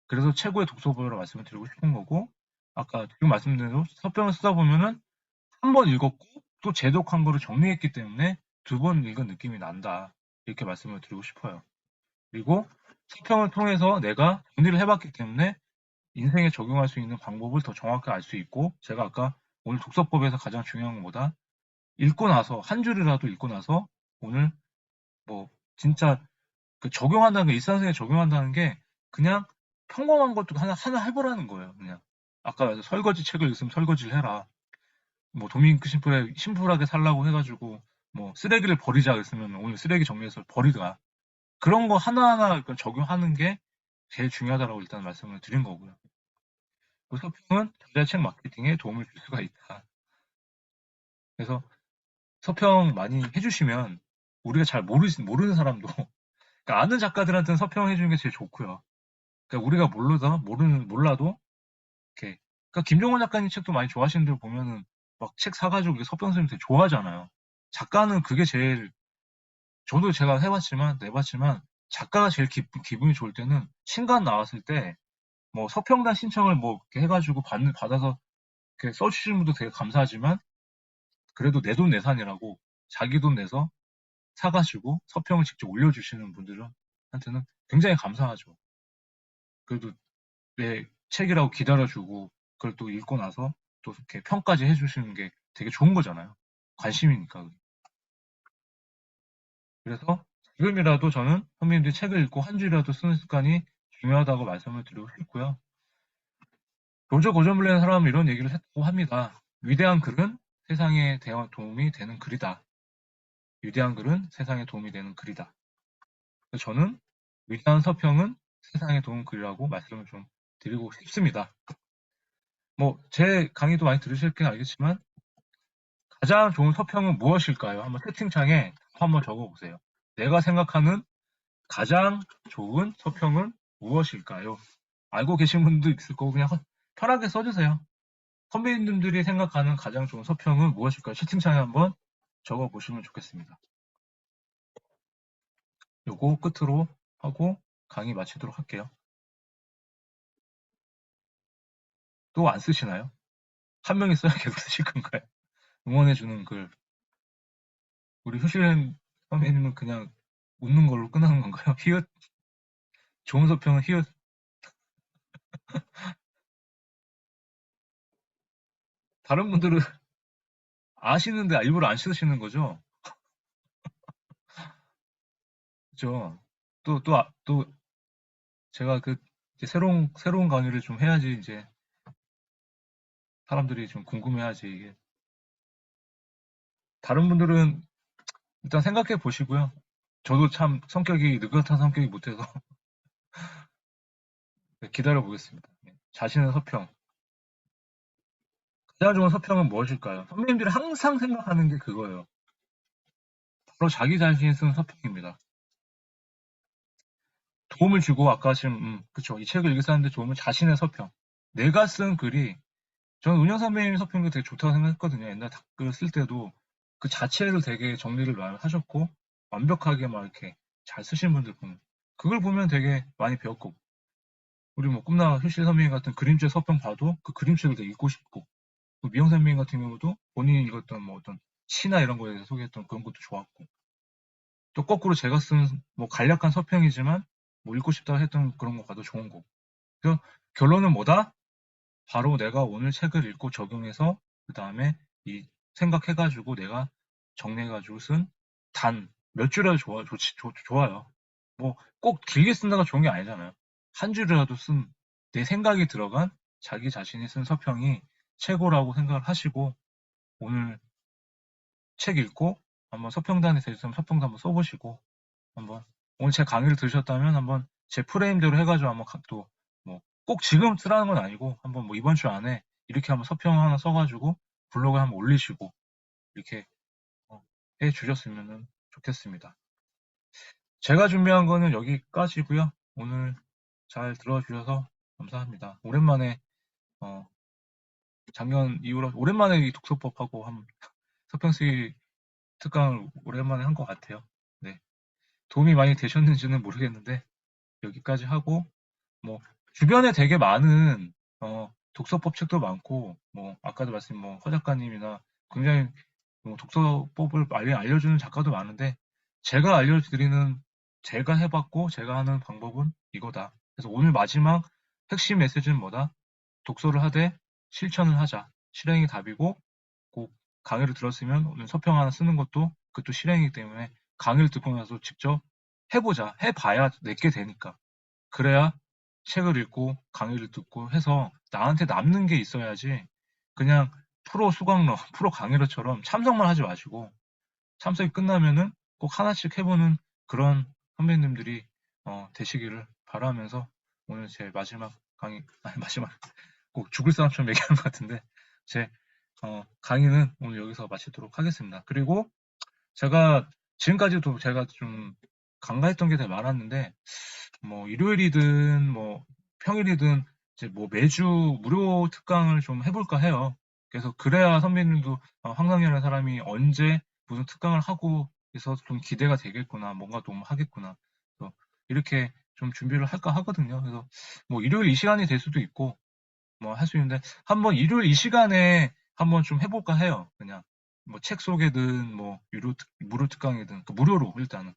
그래서 최고의 독서법이라고 말씀을 드리고 싶은 거고 아까 지금 말씀드린 대로 서평을 쓰다 보면은 한 번 읽었고 또 재독한 거를 정리했기 때문에 두 번 읽은 느낌이 난다. 이렇게 말씀을 드리고 싶어요. 그리고 서평을 통해서 내가 정리를 해봤기 때문에 인생에 적용할 수 있는 방법을 더 정확하게 알 수 있고 제가 아까 오늘 독서법에서 가장 중요한 것보다 읽고 나서 한 줄이라도 읽고 나서 오늘 뭐 진짜 그 적용한다는 게 일상생활에 적용한다는 게 그냥 평범한 것도 하나 해보라는 거예요. 그냥 아까 설거지 책을 읽으면 설거지를 해라. 뭐 도미니크 심플하게 살라고 해가지고 뭐 쓰레기를 버리자 그랬으면 오늘 쓰레기 정리해서 버리자. 그런 거 하나하나 적용하는 게 제일 중요하다고 일단 말씀을 드린 거고요. 그 서평은 전자책 마케팅에 도움을 줄 수가 있다. 그래서 서평 많이 해주시면 우리가 잘 모르는 사람도 그러니까 아는 작가들한테는 서평 해주는 게 제일 좋고요. 그러니까 우리가 몰라도 이렇게 그러니까 김종원 작가님 책도 많이 좋아하시는 분들 보면은 막 책 사가지고 서평 쓰면 되게 좋아하잖아요. 작가는 그게 제일 저도 제가 내봤지만 작가가 제일 기분이 좋을 때는 신간 나왔을 때 뭐 서평단 신청을 뭐 이렇게 해가지고 받아서 이렇게 써주시는 분도 되게 감사하지만 그래도 내 돈 내산이라고 자기 돈 내서 사가지고 서평을 직접 올려주시는 분들은 한테는 굉장히 감사하죠. 그래도 내 책이라고 기다려주고 그걸 또 읽고 나서 또 이렇게 평까지 해주시는 게 되게 좋은 거잖아요. 관심이니까. 그래서 지금이라도 저는 선배님들이 책을 읽고 한 줄이라도 쓰는 습관이 중요하다고 말씀을 드리고 싶고요. 로저 고전블레는 사람은 이런 얘기를 했다고 합니다. 위대한 글은 세상에 도움이 되는 글이다. 위대한 글은 세상에 도움이 되는 글이다. 저는 위대한 서평은 세상에 도움 글이라고 말씀을 좀 드리고 싶습니다. 뭐 제 강의도 많이 들으실긴 알겠지만 가장 좋은 서평은 무엇일까요? 한번 채팅창에 한번 적어보세요. 내가 생각하는 가장 좋은 서평은 무엇일까요? 알고 계신 분도 있을 거고 그냥 편하게 써주세요. 선배님들이 생각하는 가장 좋은 서평은 무엇일까요? 채팅창에 한번 적어보시면 좋겠습니다. 요거 끝으로 하고 강의 마치도록 할게요. 또 안 쓰시나요? 한 명이 써야 계속 쓰실 건가요? 응원해주는 글. 우리 효실 선배님은 그냥 웃는 걸로 끝나는 건가요? 히읗? 좋은 서평은 히읗? 다른 분들은 아시는데 일부러 안 쓰시는 거죠? 그죠? 또 제가 이제 새로운 강의를 좀 해야지 이제 사람들이 좀 궁금해하지 이게. 다른 분들은 일단 생각해 보시고요. 저도 참 성격이 느긋한 성격이 못해서 기다려 보겠습니다. 자신의 서평. 가장 좋은 서평은 무엇일까요? 선배님들이 항상 생각하는 게 그거예요. 바로 자기 자신이 쓴 서평입니다. 도움을 주고 아까 지금 그쵸. 이 책을 읽게 사는데 도움을 자신의 서평. 내가 쓴 글이 저는 은영 선배님 서평도 되게 좋다고 생각했거든요. 옛날 댓글 쓸 때도 그 자체를 되게 정리를 많이 하셨고 완벽하게 막 이렇게 잘 쓰신 분들 보면 그걸 보면 되게 많이 배웠고 우리 뭐 꿈나 효실 선배님 같은 그림체 서평 봐도 그 그림체를 되게 읽고 싶고 그 미영 선배님 같은 경우도 본인이 읽었던 뭐 어떤 시나 이런 거에 대해서 소개했던 그런 것도 좋았고 또 거꾸로 제가 쓴 뭐 간략한 서평이지만 뭐 읽고 싶다고 했던 그런 거 봐도 좋은 거고 그래서 결론은 뭐다? 바로 내가 오늘 책을 읽고 적용해서 그 다음에 이 생각해가지고 내가 정리해가지고 쓴 단 몇 줄이라도 좋아요. 뭐 꼭 길게 쓴다가 좋은 게 아니잖아요. 한 줄이라도 쓴 내 생각이 들어간 자기 자신이 쓴 서평이 최고라고 생각을 하시고 오늘 책 읽고 한번 서평단에서 있으면 서평도 한번 써보시고 한번 오늘 제 강의를 들으셨다면 한번 제 프레임대로 해가지고 한번 또 뭐 꼭 지금 쓰라는 건 아니고 한번 뭐 이번 주 안에 이렇게 한번 서평 하나 써가지고 블로그에 한번 올리시고 이렇게 해 주셨으면 좋겠습니다. 제가 준비한 거는 여기까지고요. 오늘 잘 들어주셔서 감사합니다. 오랜만에 작년 이후로 오랜만에 이 독서법하고 한 서평 쓰기 특강을 오랜만에 한 것 같아요. 네. 도움이 많이 되셨는지는 모르겠는데 여기까지 하고 뭐 주변에 되게 많은 독서법 책도 많고 뭐 아까도 말씀 허 작가님이나 굉장히 뭐 독서법을 많이 알려주는 작가도 많은데 제가 알려드리는 제가 해봤고 제가 하는 방법은 이거다. 그래서 오늘 마지막 핵심 메시지는 뭐다? 독서를 하되 실천을 하자. 실행이 답이고 꼭 강의를 들었으면 오늘 서평 하나 쓰는 것도 그것도 실행이기 때문에 강의를 듣고 나서 직접 해보자. 해봐야 내게 되니까. 그래야 책을 읽고 강의를 듣고 해서 나한테 남는 게 있어야지 그냥 프로 수강러, 프로 강의러처럼 참석만 하지 마시고 참석이 끝나면은 꼭 하나씩 해보는 그런 선배님들이 되시기를 바라면서 오늘 제 마지막 강의, 아니 마지막 꼭 죽을 사람처럼 얘기하는 것 같은데 제 강의는 오늘 여기서 마치도록 하겠습니다. 그리고 제가 지금까지도 제가 좀 간과했던 게 되게 많았는데 뭐 일요일이든 뭐 평일이든 이제 뭐 매주 무료 특강을 좀 해볼까 해요. 그래서 그래야 선배님도 황상현이라는 사람이 언제 무슨 특강을 하고 해서 좀 기대가 되겠구나, 뭔가 좀 하겠구나. 그래서 이렇게 좀 준비를 할까 하거든요. 그래서 뭐 일요일 이 시간이 될 수도 있고 뭐 할 수 있는데 한번 일요일 이 시간에 한번 좀 해볼까 해요. 그냥 뭐 책 소개든 뭐 무료 특강이든 그 무료로 일단은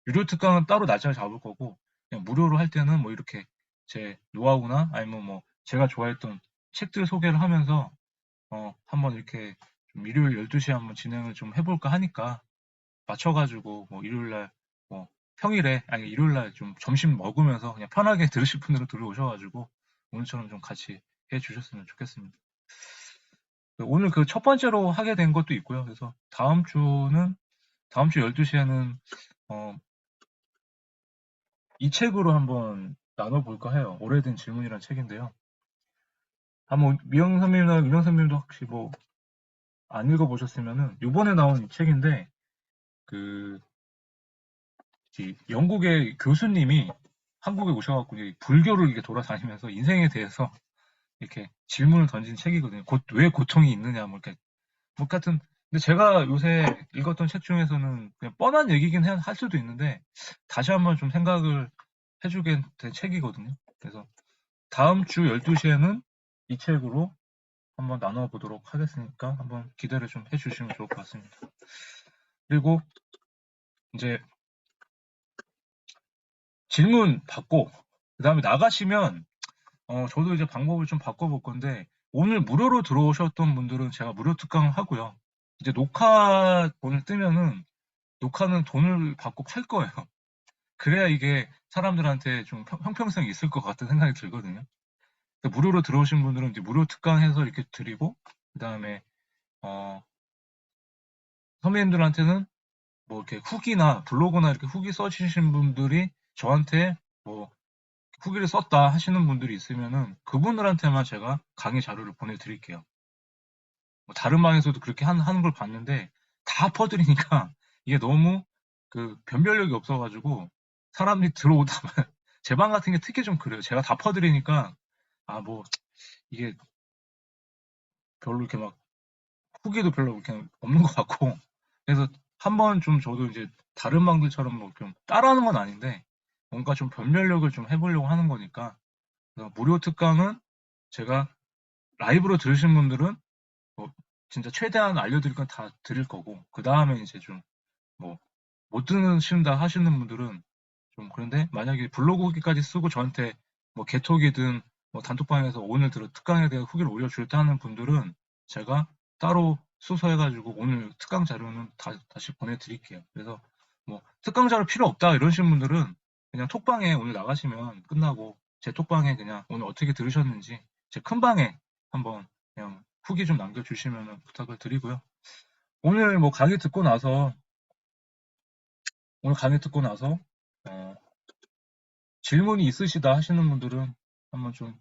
유료 특강은 따로 날짜를 잡을 거고 그냥 무료로 할 때는 뭐 이렇게 제 노하우나 아니면 뭐 제가 좋아했던 책들 소개를 하면서 한번 이렇게 좀 일요일 12시에 한번 진행을 좀 해볼까 하니까 맞춰가지고 뭐 일요일 날뭐 평일에, 아니, 일요일날 좀 점심 먹으면서 그냥 편하게 들으실 분들은 들어오셔가지고, 오늘처럼 좀 같이 해 주셨으면 좋겠습니다. 오늘 그 첫 번째로 하게 된 것도 있고요. 그래서 다음 주 12시에는, 이 책으로 한번 나눠볼까 해요. 오래된 질문이란 책인데요. 한번 미영 선배님이나 유명 선배님도 혹시 뭐 안 읽어보셨으면은 요번에 나온 이 책인데 그 영국의 교수님이 한국에 오셔갖고 이제 불교를 이렇게 돌아다니면서 인생에 대해서 이렇게 질문을 던진 책이거든요. 왜 고통이 있느냐 뭐 이렇게 뭐 같은. 근데 제가 요새 읽었던 책 중에서는 그냥 뻔한 얘기긴 할 수도 있는데 다시 한번 좀 생각을 해주게 된 책이거든요. 그래서 다음 주 12시에는 이 책으로 한번 나눠보도록 하겠으니까 한번 기대를 좀 해주시면 좋을 것 같습니다. 그리고 이제 질문 받고 그 다음에 나가시면 저도 이제 방법을 좀 바꿔볼 건데 오늘 무료로 들어오셨던 분들은 제가 무료 특강 하고요. 이제 녹화 오늘 뜨면은 녹화는 돈을 받고 팔 거예요. 그래야 이게 사람들한테 좀 형평성이 있을 것 같은 생각이 들거든요. 무료로 들어오신 분들은 이제 무료 특강해서 이렇게 드리고 그 다음에 선배님들한테는 뭐 이렇게 후기나 블로그나 이렇게 후기 써주신 분들이 저한테 뭐 후기를 썼다 하시는 분들이 있으면은 그분들한테만 제가 강의 자료를 보내드릴게요. 뭐 다른 방에서도 그렇게 하는 걸 봤는데 다 퍼드리니까 이게 너무 그 변별력이 없어가지고 사람들이 들어오다가 제 방 같은 게 특히 좀 그래요. 제가 다 퍼드리니까 뭐 이게 별로 이렇게 막 후기도 별로 이렇게 없는 것 같고 그래서 한번 좀 저도 이제 다른 방들처럼 뭐 좀 따라하는 건 아닌데 뭔가 좀 변별력을 좀 해보려고 하는 거니까 무료 특강은 제가 라이브로 들으신 분들은 뭐 진짜 최대한 알려드릴 건 다 드릴 거고 그 다음에 이제 좀 뭐 못 듣는다 하시는 분들은 좀 그런데 만약에 블로그 후기까지 쓰고 저한테 뭐 개톡이든 뭐 단톡방에서 오늘 들어 특강에 대한 후기를 올려줄다 하는 분들은 제가 따로 수서해가지고 오늘 특강 자료는 다시 보내드릴게요. 그래서 뭐 특강 자료 필요 없다 이러신 분들은 그냥 톡방에 오늘 나가시면 끝나고 제 톡방에 그냥 오늘 어떻게 들으셨는지 제 큰 방에 한번 그냥 후기 좀 남겨주시면 부탁을 드리고요. 오늘 뭐 강의 듣고 나서 어, 질문이 있으시다 하시는 분들은 한번 좀